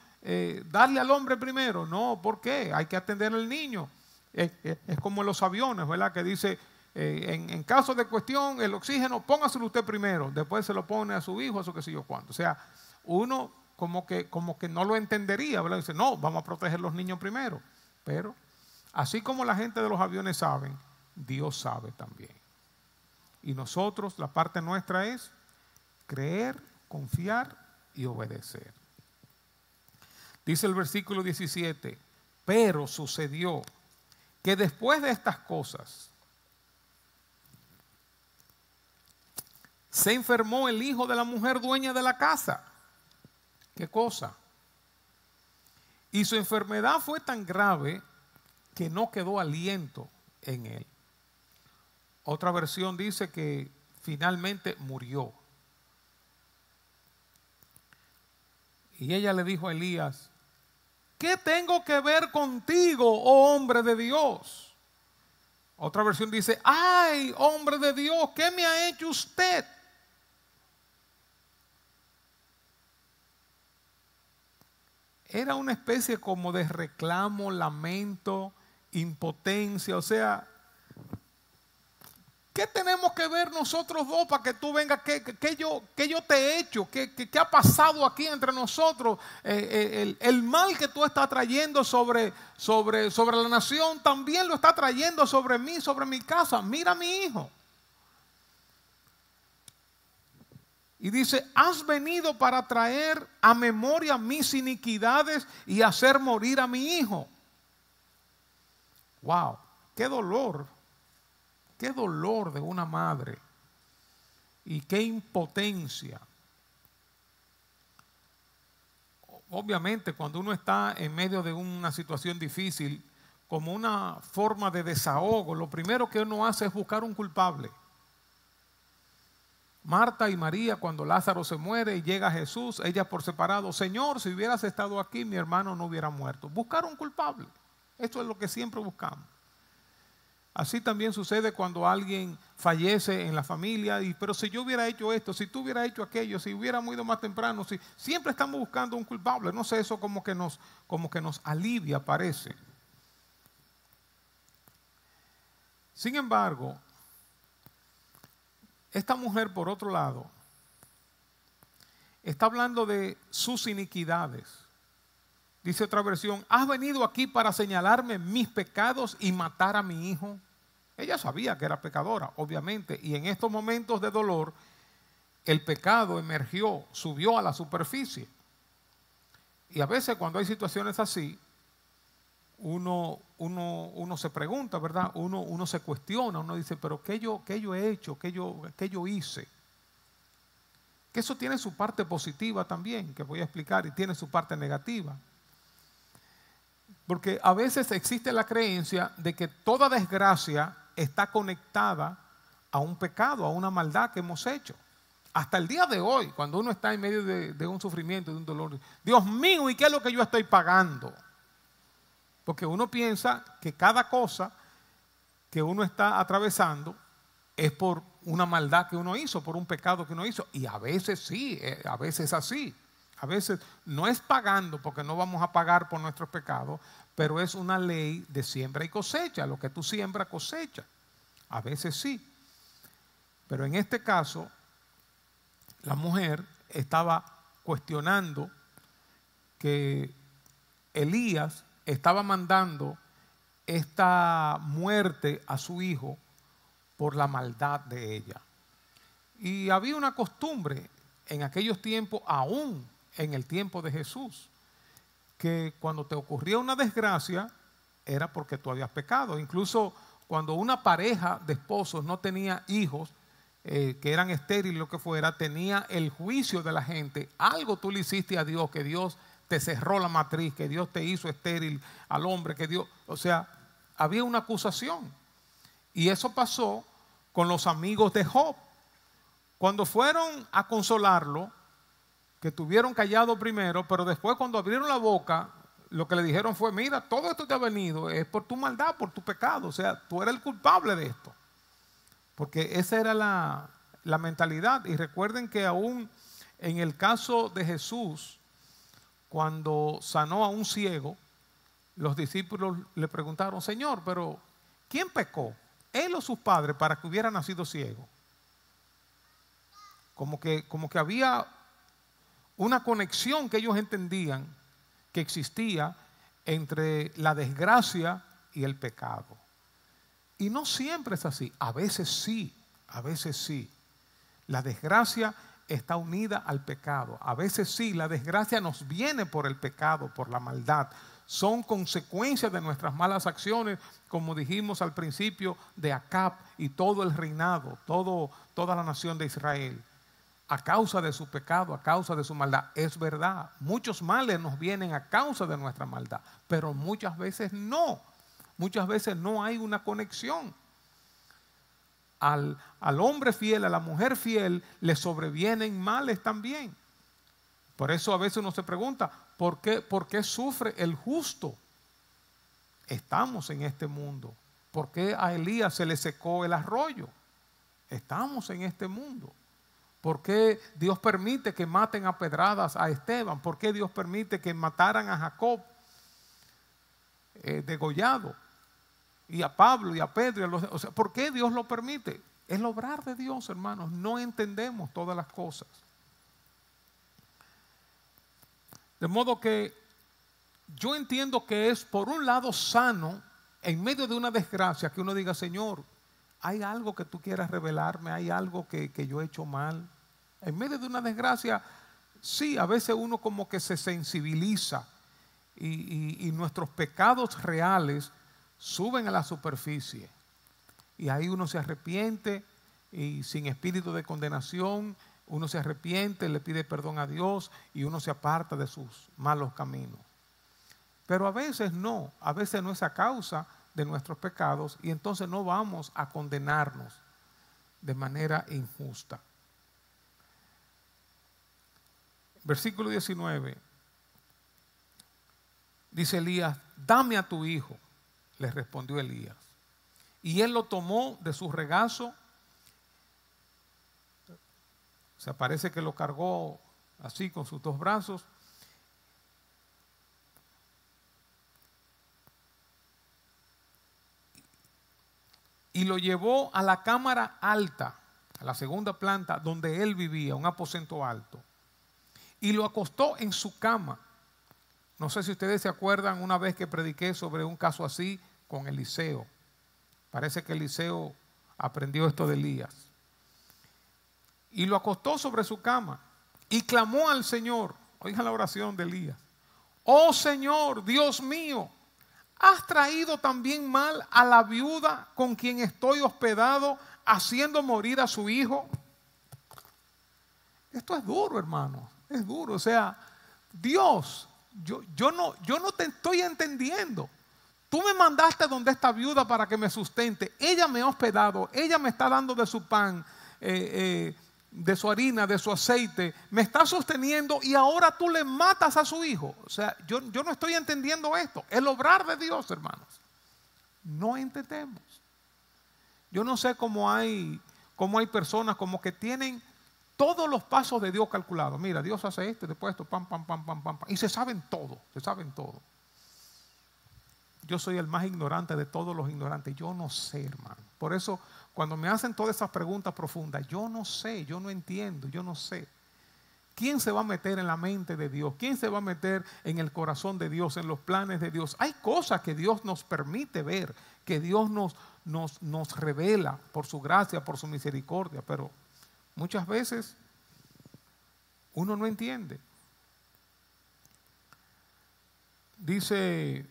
darle al hombre primero. No, ¿por qué? Hay que atender al niño. Es como en los aviones, ¿verdad? Que dice, en caso de cuestión, el oxígeno, póngaselo usted primero, después se lo pone a su hijo, eso qué sé yo cuánto. O sea, uno como que no lo entendería, ¿verdad? Dice, no, vamos a proteger a los niños primero. Pero, así como la gente de los aviones saben, Dios sabe también. Y nosotros, la parte nuestra es creer, confiar y obedecer. Dice el versículo 17, pero sucedió que después de estas cosas, se enfermó el hijo de la mujer dueña de la casa. ¿Qué cosa? Y su enfermedad fue tan grave que no quedó aliento en él. Otra versión dice que finalmente murió. Y ella le dijo a Elías, ¿qué tengo que ver contigo, oh hombre de Dios? Otra versión dice, ay, hombre de Dios, ¿qué me ha hecho usted? Era una especie como de reclamo, lamento, impotencia, o sea, ¿qué tenemos que ver nosotros dos para que tú vengas? ¿Qué yo te he hecho? ¿Qué ha pasado aquí entre nosotros? El mal que tú estás trayendo sobre la nación también lo está trayendo sobre mí, sobre mi casa. Mira a mi hijo. Y dice, has venido para traer a memoria mis iniquidades y hacer morir a mi hijo. Wow, qué dolor. Qué dolor de una madre y qué impotencia. Obviamente, cuando uno está en medio de una situación difícil, como una forma de desahogo, lo primero que uno hace es buscar un culpable. Marta y María, cuando Lázaro se muere y llega Jesús, ellas por separado, Señor, si hubieras estado aquí, mi hermano no hubiera muerto. Buscar un culpable. Esto es lo que siempre buscamos. Así también sucede cuando alguien fallece en la familia, pero si yo hubiera hecho esto, si tú hubieras hecho aquello, si hubiera ido más temprano, siempre estamos buscando un culpable. No sé, eso como que nos alivia, parece. Sin embargo, esta mujer, por otro lado, está hablando de sus iniquidades. Dice otra versión, ¿has venido aquí para señalarme mis pecados y matar a mi hijo? Ella sabía que era pecadora, obviamente, y en estos momentos de dolor, el pecado emergió, subió a la superficie. Y a veces cuando hay situaciones así, uno se pregunta, ¿verdad? Uno se cuestiona, uno dice, pero ¿qué yo he hecho? ¿Qué yo hice? Que eso tiene su parte positiva también, que voy a explicar, y tiene su parte negativa. Porque a veces existe la creencia de que toda desgracia está conectada a un pecado, a una maldad que hemos hecho. Hasta el día de hoy, cuando uno está en medio de un sufrimiento, de un dolor, Dios mío, ¿y qué es lo que yo estoy pagando? Porque uno piensa que cada cosa que uno está atravesando es por una maldad que uno hizo, por un pecado que uno hizo. Y a veces sí, a veces es así. A veces no es pagando, porque no vamos a pagar por nuestros pecados, pero es una ley de siembra y cosecha. Lo que tú siembras, cosecha. A veces sí. Pero en este caso, la mujer estaba cuestionando que Elías estaba mandando esta muerte a su hijo por la maldad de ella. Y había una costumbre en aquellos tiempos, aún en el tiempo de Jesús, que cuando te ocurría una desgracia era porque tú habías pecado. Incluso cuando una pareja de esposos no tenía hijos, que eran estériles, lo que fuera, tenía el juicio de la gente. Algo tú le hiciste a Dios, que Dios te cerró la matriz, que Dios te hizo estéril al hombre, que Dios, o sea, había una acusación. Y eso pasó con los amigos de Job. Cuando fueron a consolarlo, que tuvieron callado primero, pero después cuando abrieron la boca, lo que le dijeron fue, mira, todo esto te ha venido, es por tu maldad, por tu pecado, o sea, tú eres el culpable de esto. Porque esa era la mentalidad. Y recuerden que aún en el caso de Jesús, cuando sanó a un ciego, los discípulos le preguntaron, Señor, pero ¿quién pecó? ¿Él o sus padres para que hubiera nacido ciego? Como que había una conexión que ellos entendían que existía entre la desgracia y el pecado. Y no siempre es así, a veces sí, a veces sí. La desgracia está unida al pecado. A veces sí, la desgracia nos viene por el pecado, por la maldad. Son consecuencias de nuestras malas acciones, como dijimos al principio, de Acab y todo el reinado, toda la nación de Israel. A causa de su pecado, a causa de su maldad. Es verdad, muchos males nos vienen a causa de nuestra maldad, pero muchas veces no. Muchas veces no hay una conexión. Al hombre fiel, a la mujer fiel, le sobrevienen males también. Por eso a veces uno se pregunta, ¿por qué sufre el justo? Estamos en este mundo. ¿Por qué a Elías se le secó el arroyo? Estamos en este mundo. ¿Por qué Dios permite que maten a pedradas a Esteban? ¿Por qué Dios permite que mataran a Jacob degollado? Y a Pablo y a Pedro, o sea, ¿por qué Dios lo permite? Es el obrar de Dios, hermanos. No entendemos todas las cosas. De modo que yo entiendo que es por un lado sano, en medio de una desgracia, que uno diga, Señor, ¿hay algo que tú quieras revelarme? ¿Hay algo que yo he hecho mal? En medio de una desgracia, sí, a veces uno como que se sensibiliza y nuestros pecados reales suben a la superficie y ahí uno se arrepiente y sin espíritu de condenación uno se arrepiente, le pide perdón a Dios y uno se aparta de sus malos caminos. Pero a veces no es a causa de nuestros pecados y entonces no vamos a condenarnos de manera injusta. Versículo 19 dice Elías, dame a tu hijo. Le respondió Elías. Y él lo tomó de su regazo. O sea, parece que lo cargó así con sus dos brazos. Y lo llevó a la cámara alta, a la segunda planta, donde él vivía, un aposento alto. Y lo acostó en su cama. No sé si ustedes se acuerdan una vez que prediqué sobre un caso así con Eliseo. Parece que Eliseo aprendió esto de Elías. y lo acostó sobre su cama y clamó al Señor. Oigan la oración de Elías. Oh Señor, Dios mío, ¿has traído también mal a la viuda con quien estoy hospedado, haciendo morir a su hijo? Esto es duro, hermano, es duro. O sea, Dios, yo no te estoy entendiendo. Tú me mandaste donde esta viuda para que me sustente. Ella me ha hospedado, ella me está dando de su pan, de su harina, de su aceite, me está sosteniendo y ahora tú le matas a su hijo. O sea, yo no estoy entendiendo esto. El obrar de Dios, hermanos, no entendemos. Yo no sé cómo hay personas como que tienen todos los pasos de Dios calculados. Mira, Dios hace esto, después esto, pam, pam, pam, pam, pam, pam. Y se saben todo, se saben todo. Yo soy el más ignorante de todos los ignorantes. Yo no sé, hermano. Por eso, cuando me hacen todas esas preguntas profundas, yo no sé, yo no entiendo, yo no sé. ¿Quién se va a meter en la mente de Dios? ¿Quién se va a meter en el corazón de Dios, en los planes de Dios? Hay cosas que Dios nos permite ver, que Dios nos revela por su gracia, por su misericordia, pero muchas veces uno no entiende. Dice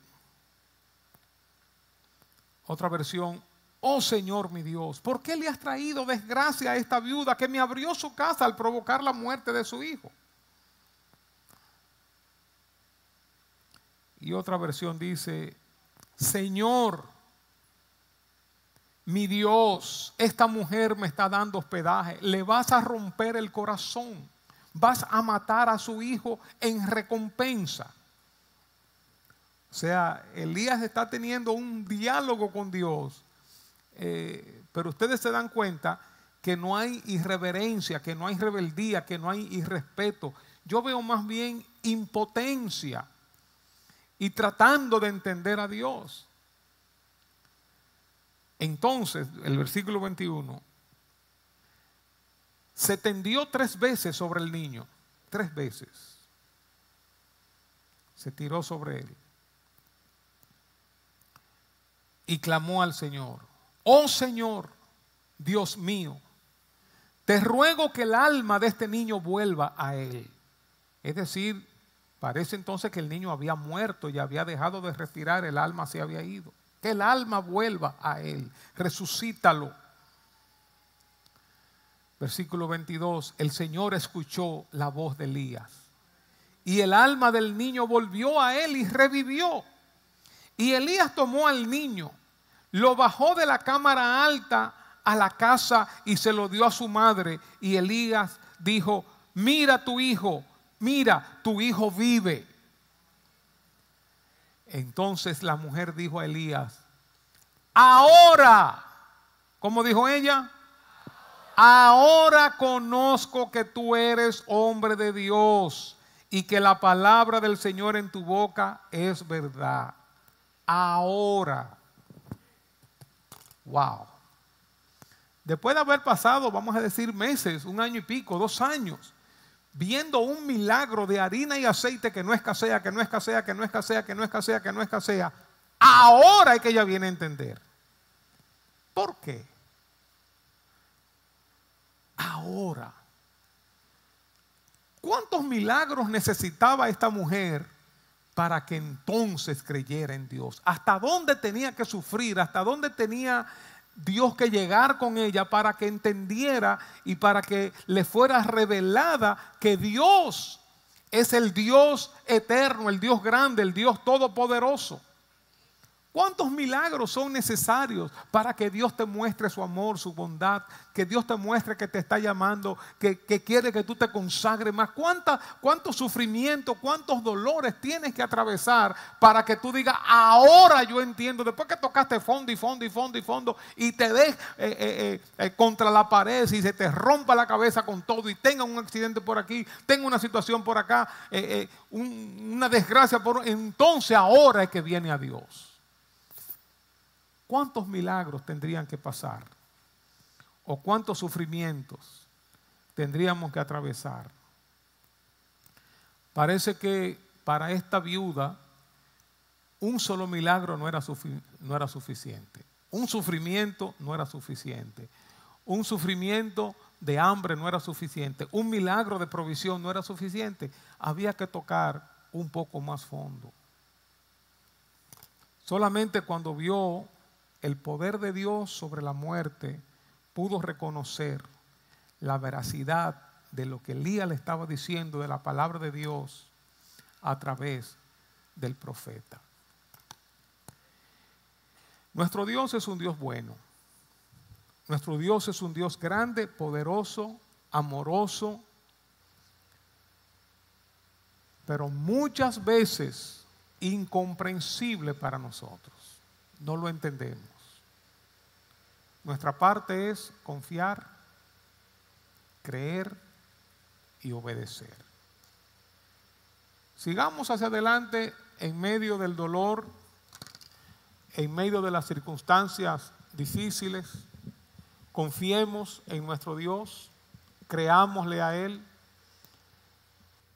otra versión: oh Señor mi Dios, ¿por qué le has traído desgracia a esta viuda que me abrió su casa al provocar la muerte de su hijo? Y otra versión dice: Señor mi Dios, esta mujer me está dando hospedaje, le vas a romper el corazón, vas a matar a su hijo en recompensa. O sea, Elías está teniendo un diálogo con Dios, pero ustedes se dan cuenta que no hay irreverencia, que no hay rebeldía, que no hay irrespeto. Yo veo más bien impotencia y tratando de entender a Dios. Entonces, el versículo 21, se tendió 3 veces sobre el niño, 3 veces. Se tiró sobre él. Y clamó al Señor: oh Señor, Dios mío, te ruego que el alma de este niño vuelva a él. Es decir, parece entonces que el niño había muerto y había dejado de respirar, el alma se había ido. Que el alma vuelva a él, resucítalo. Versículo 22, el Señor escuchó la voz de Elías y el alma del niño volvió a él y revivió. Y Elías tomó al niño, lo bajó de la cámara alta a la casa y se lo dio a su madre. Y Elías dijo: mira tu hijo vive. Entonces la mujer dijo a Elías: ahora, ¿cómo dijo ella? Ahora conozco que tú eres hombre de Dios y que la palabra del Señor en tu boca es verdad. Ahora. Wow. Después de haber pasado, vamos a decir, meses, 1 año y pico, 2 años, viendo un milagro de harina y aceite que no escasea, que no escasea, que no escasea, que no escasea, que no escasea, ahora es que ella viene a entender. ¿Por qué? Ahora. ¿Cuántos milagros necesitaba esta mujer para que entonces creyera en Dios? ¿Hasta dónde tenía que sufrir? ¿Hasta dónde tenía Dios que llegar con ella para que entendiera y para que le fuera revelada que Dios es el Dios eterno, el Dios grande, el Dios todopoderoso? ¿Cuántos milagros son necesarios para que Dios te muestre su amor, su bondad? Que Dios te muestre que te está llamando, que quiere que tú te consagres más. ¿Cuántos sufrimientos, cuántos dolores tienes que atravesar para que tú digas: ahora yo entiendo? Después que tocaste fondo y fondo y fondo y fondo y te des contra la pared y se te rompa la cabeza con todo y tenga un accidente por aquí, tenga una situación por acá, una desgracia entonces ahora es que viene a Dios. ¿Cuántos milagros tendrían que pasar? ¿O cuántos sufrimientos tendríamos que atravesar? Parece que para esta viuda un solo milagro no era suficiente. Un sufrimiento no era suficiente. Un sufrimiento de hambre no era suficiente, un milagro de provisión no era suficiente, había que tocar un poco más fondo. Solamente cuando vio el poder de Dios sobre la muerte, pudo reconocer la veracidad de lo que Elías le estaba diciendo de la palabra de Dios a través del profeta. Nuestro Dios es un Dios bueno. Nuestro Dios es un Dios grande, poderoso, amoroso, pero muchas veces incomprensible para nosotros. No lo entendemos. Nuestra parte es confiar, creer y obedecer. Sigamos hacia adelante en medio del dolor, en medio de las circunstancias difíciles. Confiemos en nuestro Dios, creámosle a Él,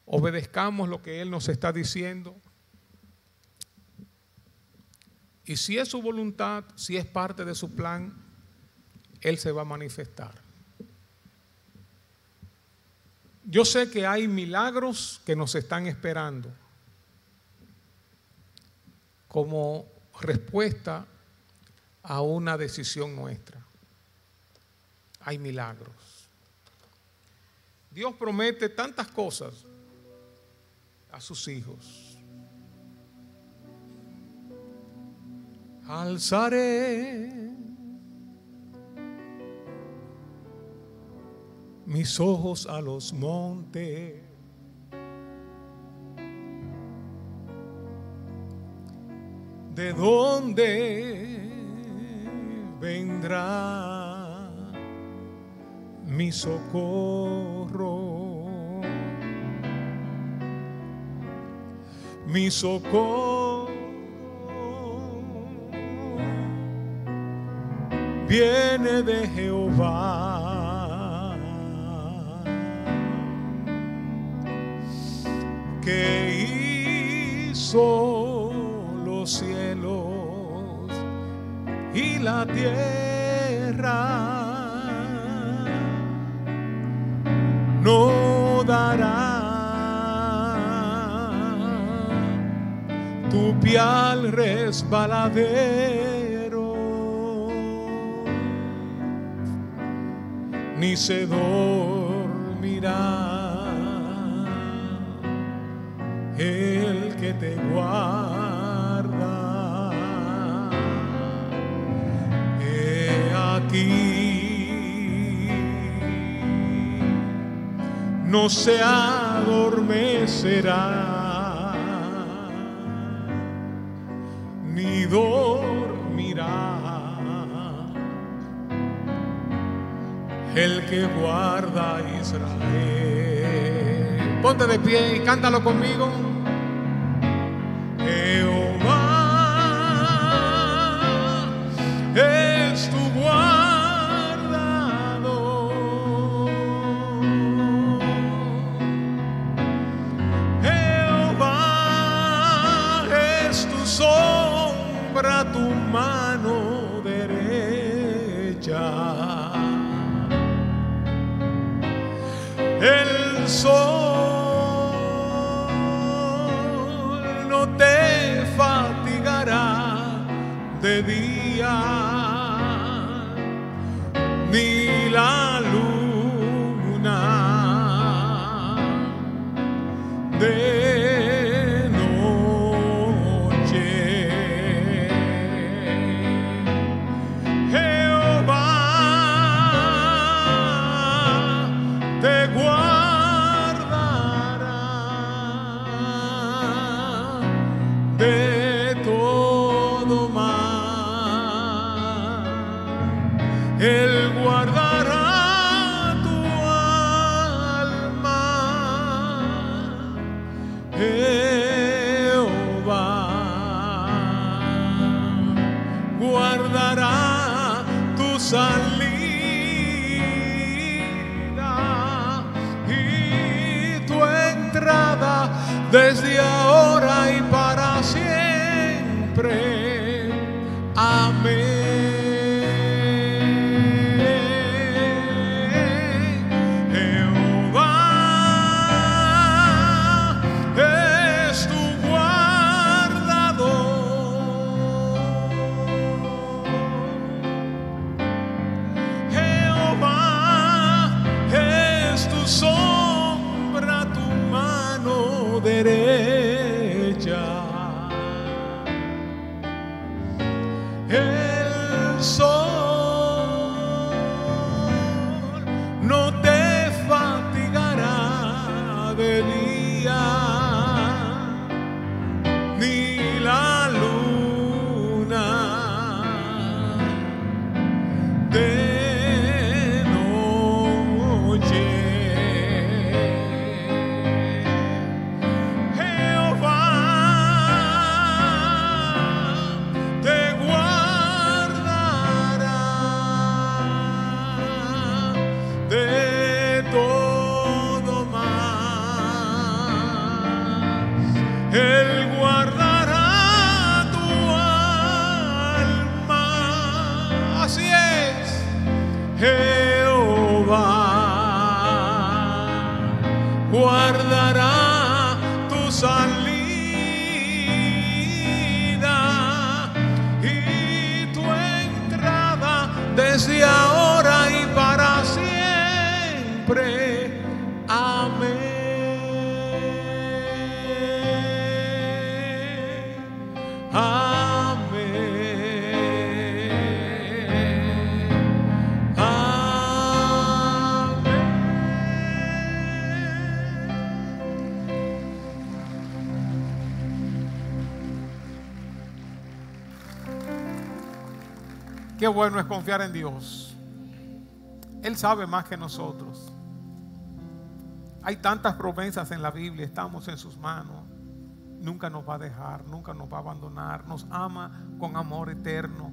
obedezcamos lo que Él nos está diciendo. Y si es su voluntad, si es parte de su plan, Él se va a manifestar. Yo sé que hay milagros que nos están esperando como respuesta a una decisión nuestra. Hay milagros. Dios promete tantas cosas a sus hijos. Alzaré mis ojos a los montes, ¿de dónde vendrá mi socorro? Mi socorro viene de Jehová, que hizo los cielos y la tierra. No dará tu pie al resbaladero, ni se dormirá el que te guarda. He aquí, no se adormecerá, ni dormirá el que guarda a Israel. Ponte de pie y cántalo conmigo. Jehová es tu guardador. Jehová es tu sombra, tu mano derecha. El sol no te fatigará de día, ni la luna de noche. Jehová te guardará de todo mal. Él guardará tu alma. Jehová guardará tu salida y tu entrada desde ahora y para siempre. Amén. sol no te fatigará de día, ni la luna de noche. Jehová te guardará de todo mal. Él guardará tu alma. Así es. Jehová guardará tu salida y tu entrada desde ahora y para siempre. Amén. Qué bueno es confiar en Dios. Él sabe más que nosotros. Hay tantas promesas en la Biblia, estamos en sus manos. Nunca nos va a dejar, nunca nos va a abandonar. Nos ama con amor eterno.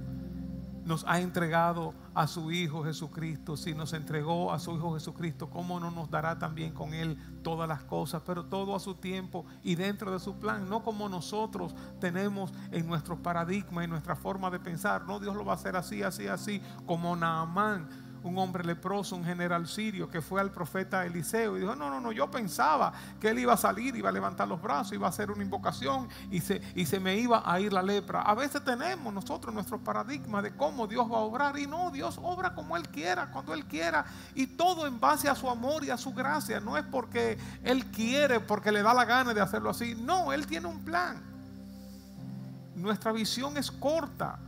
Nos ha entregado a su Hijo Jesucristo. Si nos entregó a su Hijo Jesucristo, ¿cómo no nos dará también con Él todas las cosas? Pero todo a su tiempo y dentro de su plan. No como nosotros tenemos en nuestro paradigma, en nuestra forma de pensar. No, Dios lo va a hacer así, así, así. Como Naamán, un hombre leproso, un general sirio que fue al profeta Eliseo y dijo: no, yo pensaba que él iba a salir, iba a levantar los brazos, iba a hacer una invocación y se me iba a ir la lepra. A veces tenemos nosotros nuestro paradigma de cómo Dios va a obrar, y no, Dios obra como Él quiera, cuando Él quiera, y todo en base a su amor y a su gracia. No es porque Él quiere, porque le da la gana de hacerlo así. No, Él tiene un plan. Nuestra visión es corta.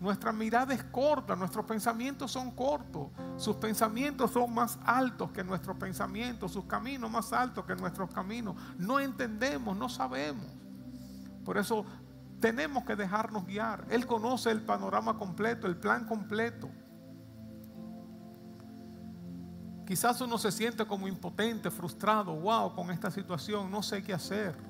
Nuestra mirada es corta, nuestros pensamientos son cortos. Sus pensamientos son más altos que nuestros pensamientos, sus caminos más altos que nuestros caminos. No entendemos, no sabemos. Por eso tenemos que dejarnos guiar. Él conoce el panorama completo, el plan completo. Quizás uno se siente como impotente, frustrado, wow, con esta situación, no sé qué hacer.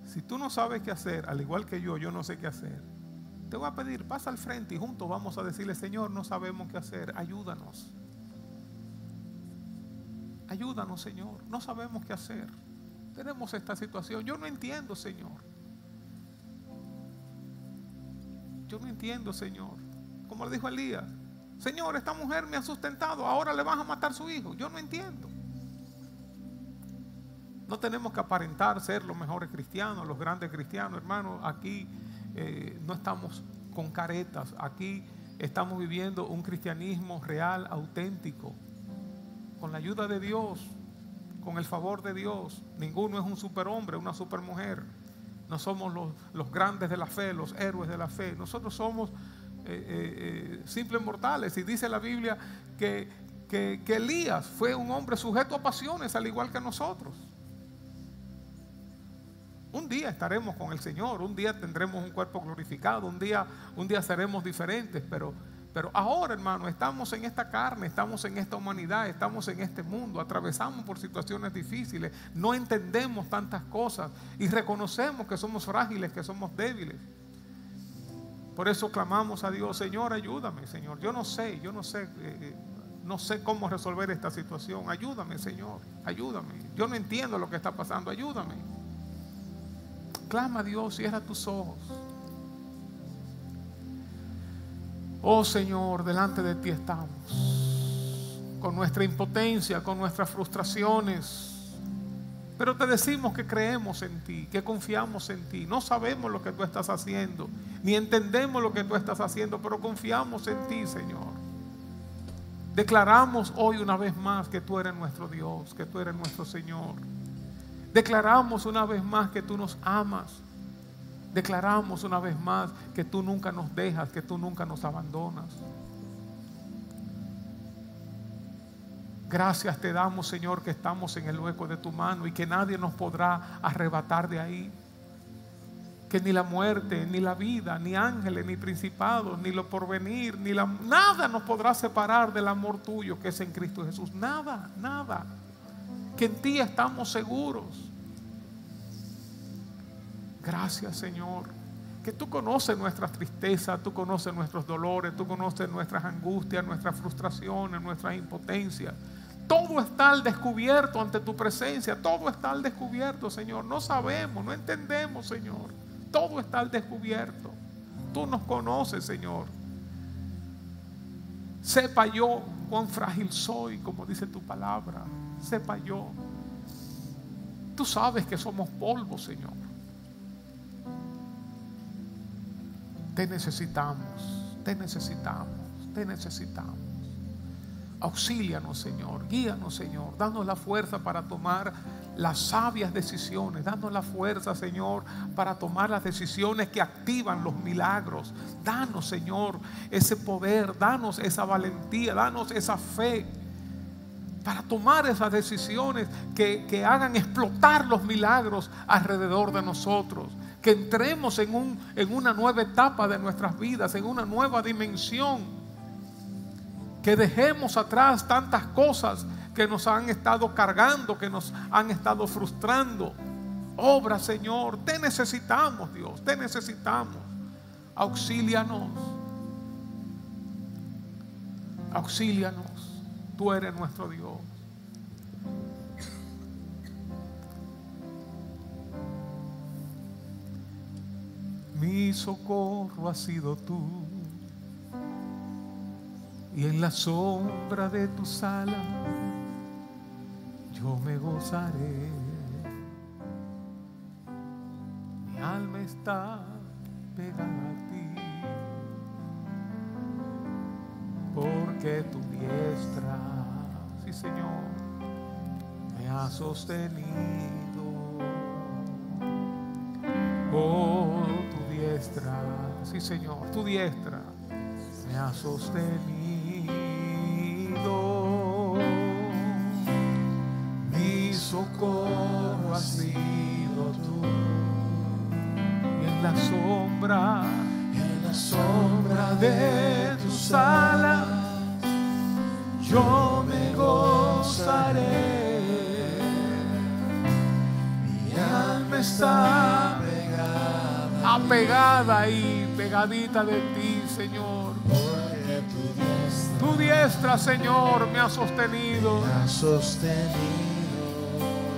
Si tú no sabes qué hacer, al igual que yo no sé qué hacer, te voy a pedir, pasa al frente y juntos vamos a decirle: Señor, no sabemos qué hacer, ayúdanos. Ayúdanos, Señor, no sabemos qué hacer. Tenemos esta situación, yo no entiendo, Señor. Yo no entiendo, Señor. Como le dijo Elías: Señor, esta mujer me ha sustentado, ahora le vas a matar a su hijo. Yo no entiendo. No tenemos que aparentar ser los mejores cristianos, los grandes cristianos, hermanos. Aquí no estamos con caretas. Aquí estamos viviendo un cristianismo real, auténtico, con la ayuda de Dios, con el favor de Dios. Ninguno es un superhombre, una supermujer. No somos los grandes de la fe, los héroes de la fe. Nosotros somos simples mortales. Y dice la Biblia que Elías fue un hombre sujeto a pasiones, al igual que nosotros. Un día estaremos con el Señor, un día tendremos un cuerpo glorificado, un día seremos diferentes, pero ahora, hermano, estamos en esta carne, estamos en esta humanidad, estamos en este mundo, atravesamos por situaciones difíciles, no entendemos tantas cosas y reconocemos que somos frágiles, que somos débiles. Por eso clamamos a Dios: Señor, ayúdame, Señor. Yo no sé cómo resolver esta situación. Ayúdame, Señor, ayúdame. Yo no entiendo lo que está pasando, ayúdame. Clama a Dios, cierra tus ojos. Oh Señor, delante de ti estamos, con nuestra impotencia, con nuestras frustraciones, pero te decimos que creemos en ti, que confiamos en ti. No sabemos lo que tú estás haciendo, ni entendemos lo que tú estás haciendo, pero confiamos en ti, Señor. Declaramos hoy una vez más que tú eres nuestro Dios, que tú eres nuestro Señor. Declaramos una vez más que tú nos amas, Declaramos una vez más que tú nunca nos dejas, que tú nunca nos abandonas. Gracias te damos, Señor, que estamos en el hueco de tu mano y que nadie nos podrá arrebatar de ahí. Que ni la muerte, ni la vida, ni ángeles, ni principados, ni lo porvenir, nada nos podrá separar del amor tuyo que es en Cristo Jesús. Nada, nada. Que en ti estamos seguros. Gracias, Señor, que tú conoces nuestras tristezas, tú conoces nuestros dolores, tú conoces nuestras angustias, nuestras frustraciones, nuestras impotencias. Todo está al descubierto ante tu presencia, todo está al descubierto, Señor. No sabemos, no entendemos, Señor. Todo está al descubierto. Tú nos conoces, Señor. Sepa yo cuán frágil soy, como dice tu palabra. Sepa yo. Tú sabes que somos polvo, Señor. Te necesitamos, te necesitamos, te necesitamos. Auxílianos, Señor, guíanos, Señor, danos la fuerza para tomar las sabias decisiones, danos la fuerza, Señor, para tomar las decisiones que activan los milagros. Danos, Señor, ese poder, danos esa valentía, danos esa fe para tomar esas decisiones que hagan explotar los milagros alrededor de nosotros. Que entremos en una nueva etapa de nuestras vidas, en una nueva dimensión. Que dejemos atrás tantas cosas que nos han estado cargando, que nos han estado frustrando. Obra, Señor, te necesitamos, Dios, te necesitamos. Auxílianos. Auxílianos. Tú eres nuestro Dios. Mi socorro has sido tú, y en la sombra de tus alas yo me gozaré. Mi alma está pegada a ti, porque tu diestra, sí, Señor, me ha sostenido. Oh, tu diestra, sí, Señor, tu diestra me ha sostenido. Mi socorro has sido tú, y en la sombra de tus alas yo me gozaré. Mi alma está apegada y pegadita de ti, Señor. Porque Tu diestra, Señor, me ha sostenido.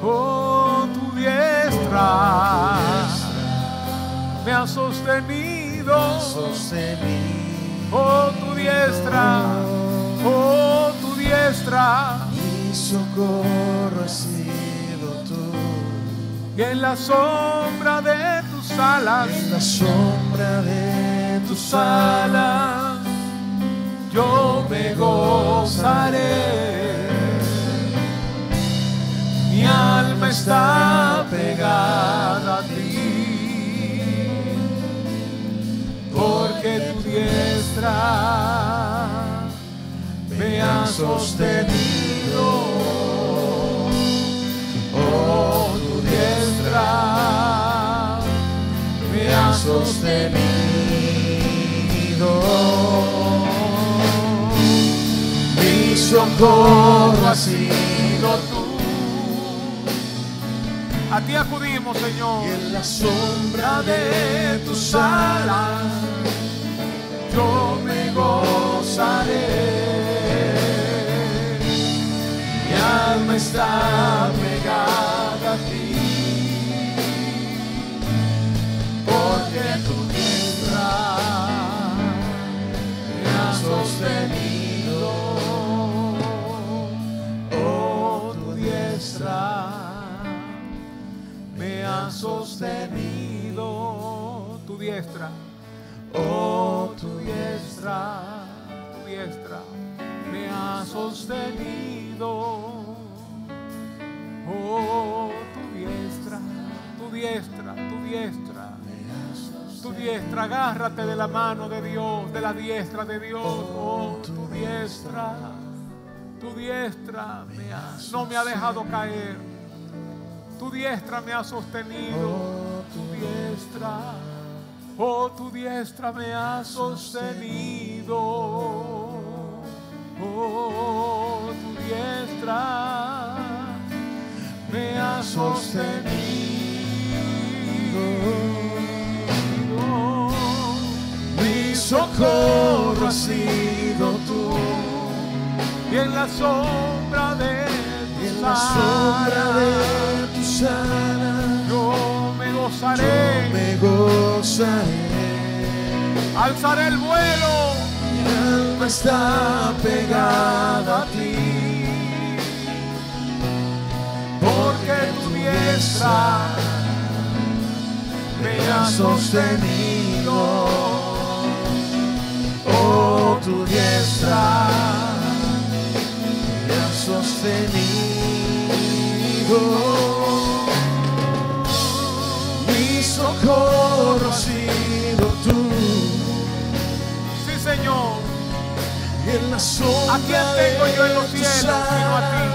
Oh, tu diestra me ha sostenido. Oh, tu diestra. Oh, tu diestra. Mi socorro has sido tú. Y en la sombra de tus alas, En la sombra de tus alas, yo me gozaré. Mi alma está pegada a ti, porque tu diestra me ha sostenido. Oh, tu diestra me ha sostenido. Mi socorro ha sido tú. A ti acudimos, Señor. Y en la sombra De tus alas yo me gozaré. Mi alma está pegada a ti, porque tu diestra me ha sostenido. Oh, tu diestra me ha sostenido. Tu diestra, oh, tu diestra me ha sostenido. Oh, tu diestra Tu diestra, agárrate de la mano de Dios, de la diestra de Dios. Oh, tu diestra no me ha dejado caer. Tu diestra me ha sostenido. Tu diestra, oh, tu diestra me ha sostenido. Oh, tu diestra me ha sostenido. Mi socorro has sido tú. Y en la sombra de tus alas yo me gozaré. Alzaré el vuelo. Mi alma está pegada a ti, porque tu diestra me ha sostenido. Oh, tu diestra me ha sostenido. Mi socorro has sido tú. Sí, Señor. Y en la sombra ¿A quién tengo yo en los cielos sino a ti?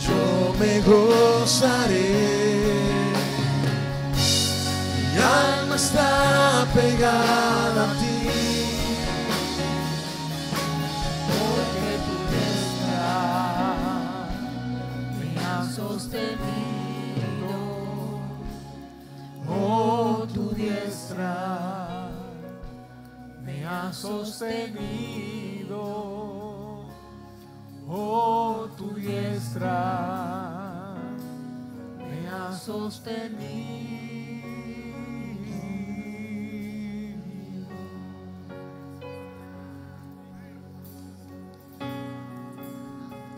Yo me gozaré. Mi alma está pegada a ti. Porque tu diestra me ha sostenido. Oh, tu diestra me ha sostenido. Oh, tu diestra me ha sostenido.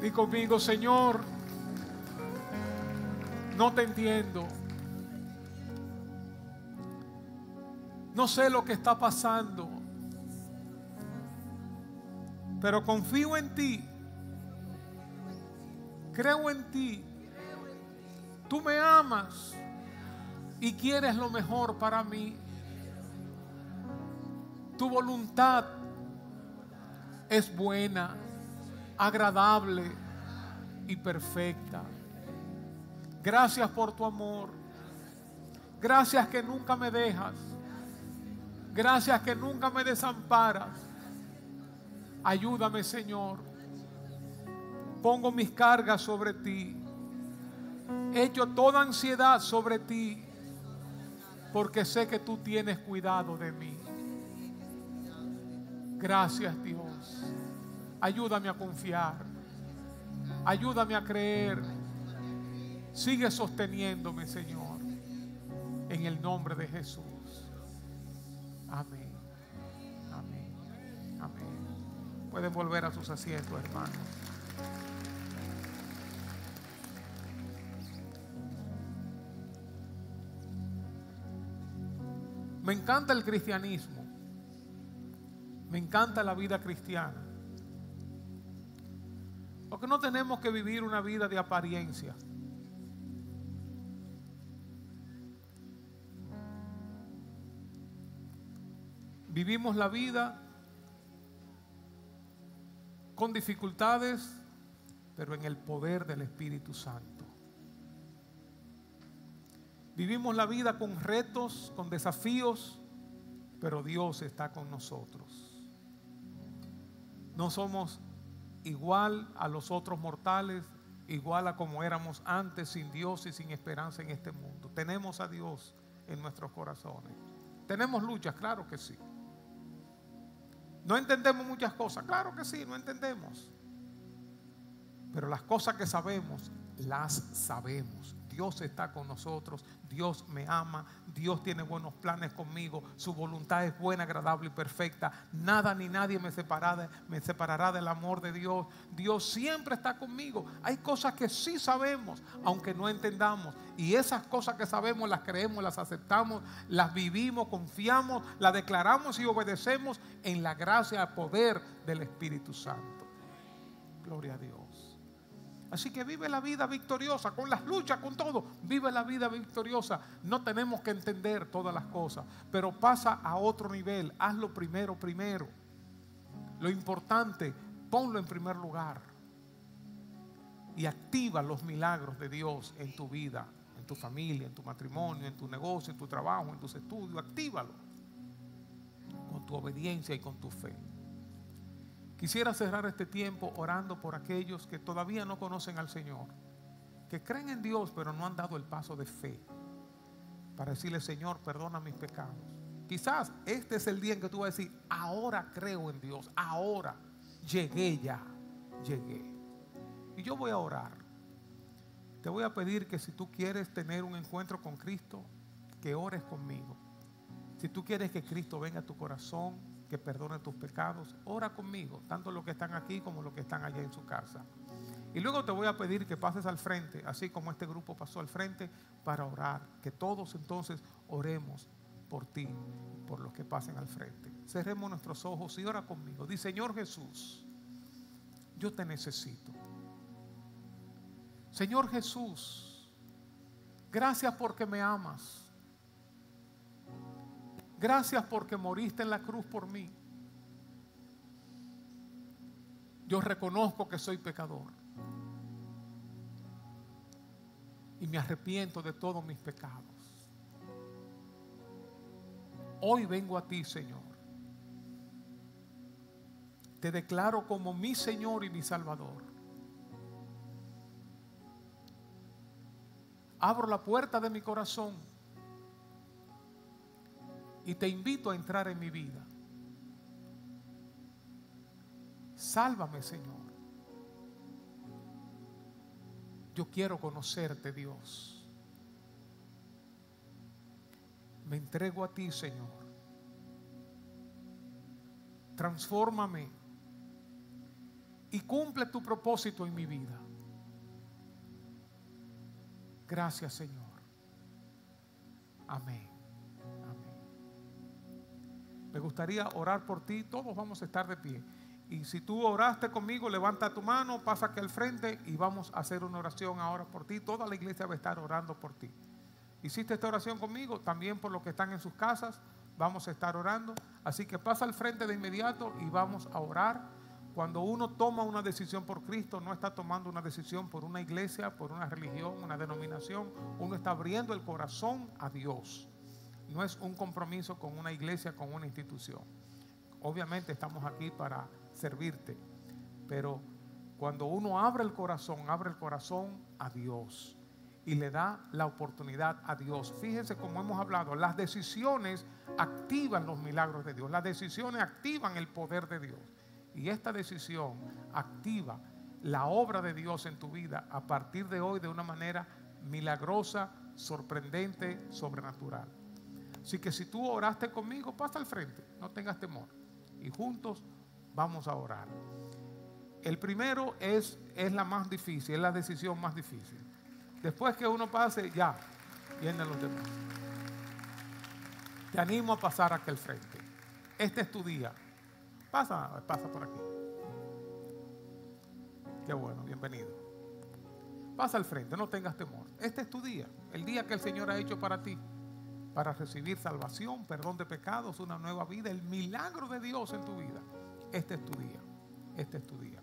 Di conmigo, Señor, no te entiendo. No sé lo que está pasando, pero confío en ti. Creo en ti. Tú me amas y quieres lo mejor para mí. Tu voluntad es buena, agradable y perfecta. Gracias por tu amor. Gracias que nunca me dejas. Gracias que nunca me desamparas. Ayúdame, Señor. Pongo mis cargas sobre ti. Echo toda ansiedad sobre ti, porque sé que tú tienes cuidado de mí. Gracias, Dios. Ayúdame a confiar. Ayúdame a creer. Sigue sosteniéndome, Señor. En el nombre de Jesús. Amén. Amén. Amén. Pueden volver a sus asientos, hermanos. Me encanta el cristianismo. Me encanta la vida cristiana. Porque no tenemos que vivir una vida de apariencia. Vivimos la vida con dificultades, pero en el poder del Espíritu Santo. Vivimos la vida con retos, con desafíos, pero Dios está con nosotros. No somos igual a los otros mortales, igual a como éramos antes, sin Dios y sin esperanza en este mundo. Tenemos a Dios en nuestros corazones. Tenemos luchas, claro que sí. No entendemos muchas cosas, claro que sí, no entendemos. Pero las cosas que sabemos, las sabemos. Dios está con nosotros, Dios me ama, Dios tiene buenos planes conmigo, su voluntad es buena, agradable y perfecta. Nada ni nadie me separará del amor de Dios. Dios siempre está conmigo. Hay cosas que sí sabemos, aunque no entendamos. Y esas cosas que sabemos las creemos, las aceptamos, las vivimos, confiamos, las declaramos y obedecemos en la gracia y poder del Espíritu Santo. Gloria a Dios. Así que vive la vida victoriosa, con las luchas, con todo. Vive la vida victoriosa. No tenemos que entender todas las cosas, pero pasa a otro nivel. Hazlo primero. Lo importante, ponlo en primer lugar. Y activa los milagros de Dios en tu vida, en tu familia, en tu matrimonio, en tu negocio, en tu trabajo, en tus estudios. Actívalo con tu obediencia y con tu fe. Quisiera cerrar este tiempo orando por aquellos que todavía no conocen al Señor, que creen en Dios pero no han dado el paso de fe para decirle: Señor, perdona mis pecados. Quizás este es el día en que tú vas a decir: ahora creo en Dios, ahora llegué. Y yo voy a orar. Te voy a pedir que si tú quieres tener un encuentro con Cristo, que ores conmigo. Si tú quieres que Cristo venga a tu corazón, que perdone tus pecados, ora conmigo, tanto los que están aquí como los que están allá en su casa. Y luego te voy a pedir que pases al frente, así como este grupo pasó al frente, para orar. Que todos entonces oremos por ti, por los que pasen al frente. Cerremos nuestros ojos y ora conmigo. Di: Señor Jesús, yo te necesito. Señor Jesús, gracias porque me amas. Gracias porque moriste en la cruz por mí. Yo reconozco que soy pecador y me arrepiento de todos mis pecados. Hoy vengo a ti, Señor. Te declaro como mi Señor y mi Salvador. Abro la puerta de mi corazón y te invito a entrar en mi vida. Sálvame, Señor. Yo quiero conocerte, Dios. Me entrego a ti, Señor. Transfórmame y cumple tu propósito en mi vida. Gracias, Señor. Amén. Me gustaría orar por ti. Todos vamos a estar de pie. Y si tú oraste conmigo, levanta tu mano, pasa aquí al frente y vamos a hacer una oración ahora por ti. Toda la iglesia va a estar orando por ti. Hiciste esta oración conmigo, también por los que están en sus casas, vamos a estar orando. Así que pasa al frente de inmediato y vamos a orar. Cuando uno toma una decisión por Cristo, no está tomando una decisión por una iglesia, por una religión, una denominación. Uno está abriendo el corazón a Dios. No es un compromiso con una iglesia, con una institución. Obviamente estamos aquí para servirte, pero cuando uno abre el corazón a Dios y le da la oportunidad a Dios. Fíjense cómo hemos hablado, las decisiones activan los milagros de Dios, las decisiones activan el poder de Dios. Y esta decisión activa la obra de Dios en tu vida a partir de hoy de una manera milagrosa, sorprendente, sobrenatural. Así que si tú oraste conmigo, pasa al frente, no tengas temor. Y juntos vamos a orar. El primero es la más difícil, es la decisión más difícil. Después que uno pase, ya vienen los demás. Te animo a pasar aquí al frente. Este es tu día. Pasa por aquí. Qué bueno, bienvenido. Pasa al frente, no tengas temor. Este es tu día, el día que el Señor ha hecho para ti, para recibir salvación, perdón de pecados, una nueva vida, el milagro de Dios en tu vida. Este es tu día, este es tu día.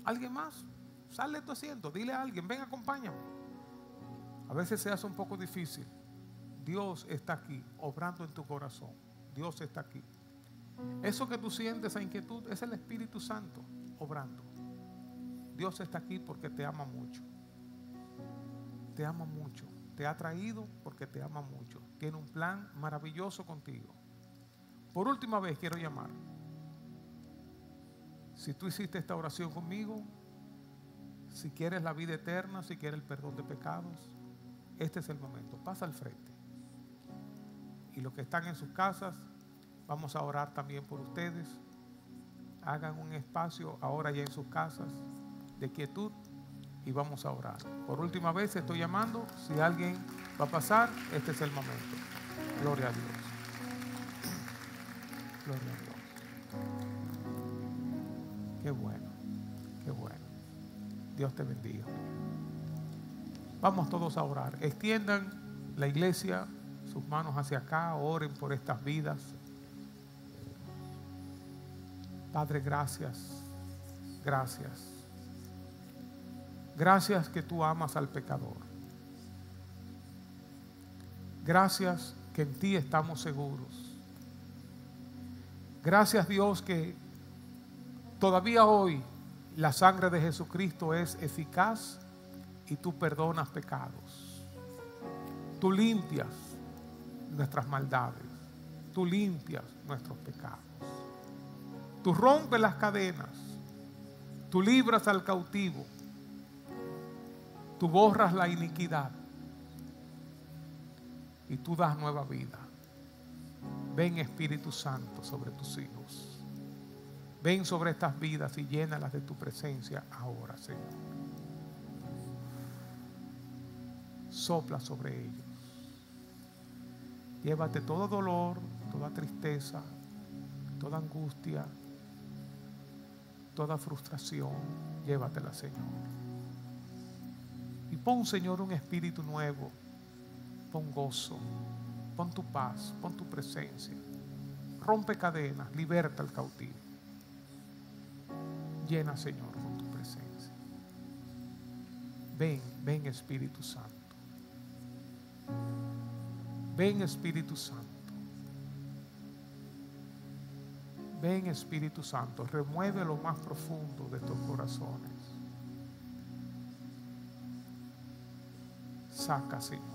¿Alguien más? Sal de tu asiento, dile a alguien: ven, acompáñame. A veces se hace un poco difícil. Dios está aquí, obrando en tu corazón. Dios está aquí. Eso que tú sientes, esa inquietud, es el Espíritu Santo obrando. Dios está aquí porque te ama mucho. Te ama mucho. Te ha traído porque te ama mucho. Tiene un plan maravilloso contigo. Por última vez quiero llamar. Si tú hiciste esta oración conmigo, si quieres la vida eterna, si quieres el perdón de pecados, este es el momento. Pasa al frente. Y los que están en sus casas, vamos a orar también por ustedes. Hagan un espacio ahora ya en sus casas de quietud y vamos a orar. Por última vez estoy llamando. Si alguien va a pasar, este es el momento. Gloria a Dios. Gloria a Dios. Qué bueno, qué bueno. Dios te bendiga. Vamos todos a orar. Extiendan la iglesia sus manos hacia acá, oren por estas vidas. Padre, gracias, gracias. Gracias que tú amas al pecador. Gracias que en ti estamos seguros. Gracias, Dios, que todavía hoy la sangre de Jesucristo es eficaz y tú perdonas pecados. Tú limpias nuestras maldades. Tú limpias nuestros pecados. Tú rompes las cadenas. Tú libras al cautivo. Tú borras la iniquidad. Y tú das nueva vida. Ven, Espíritu Santo, sobre tus hijos. Ven sobre estas vidas y llénalas de tu presencia ahora, Señor. Sopla sobre ellos. Llévate todo dolor, toda tristeza, toda angustia, toda frustración. Llévatela, Señor. Y pon, Señor, un espíritu nuevo. Pon gozo, pon tu paz, pon tu presencia. Rompe cadenas, liberta al cautivo. Llena, Señor, con tu presencia. Ven, ven, Espíritu Santo. Ven, Espíritu Santo. Ven, Espíritu Santo. Remueve lo más profundo de tus corazones. Saca, Señor.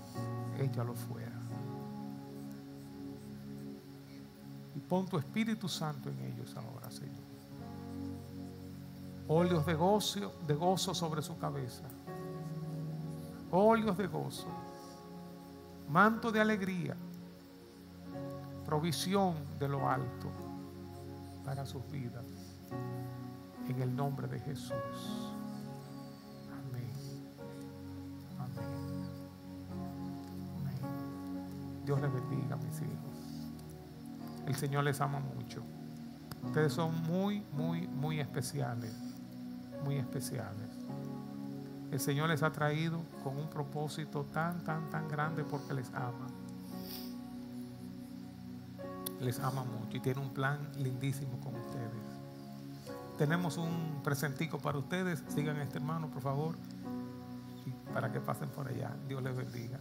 Échalo fuera. Y pon tu Espíritu Santo en ellos ahora, Señor. Óleos de gozo sobre su cabeza. Óleos de gozo. Manto de alegría. Provisión de lo alto para sus vidas. En el nombre de Jesús. Amén. Amén. Amén. Dios les bendiga, mis hijos. El Señor les ama mucho. Ustedes son muy, muy, muy especiales. Muy especiales. El Señor les ha traído con un propósito tan, tan, tan grande porque les ama. Les ama mucho y tiene un plan lindísimo con ustedes. Tenemos un presentico para ustedes. Sigan a este hermano, por favor, y para que pasen por allá. Dios les bendiga.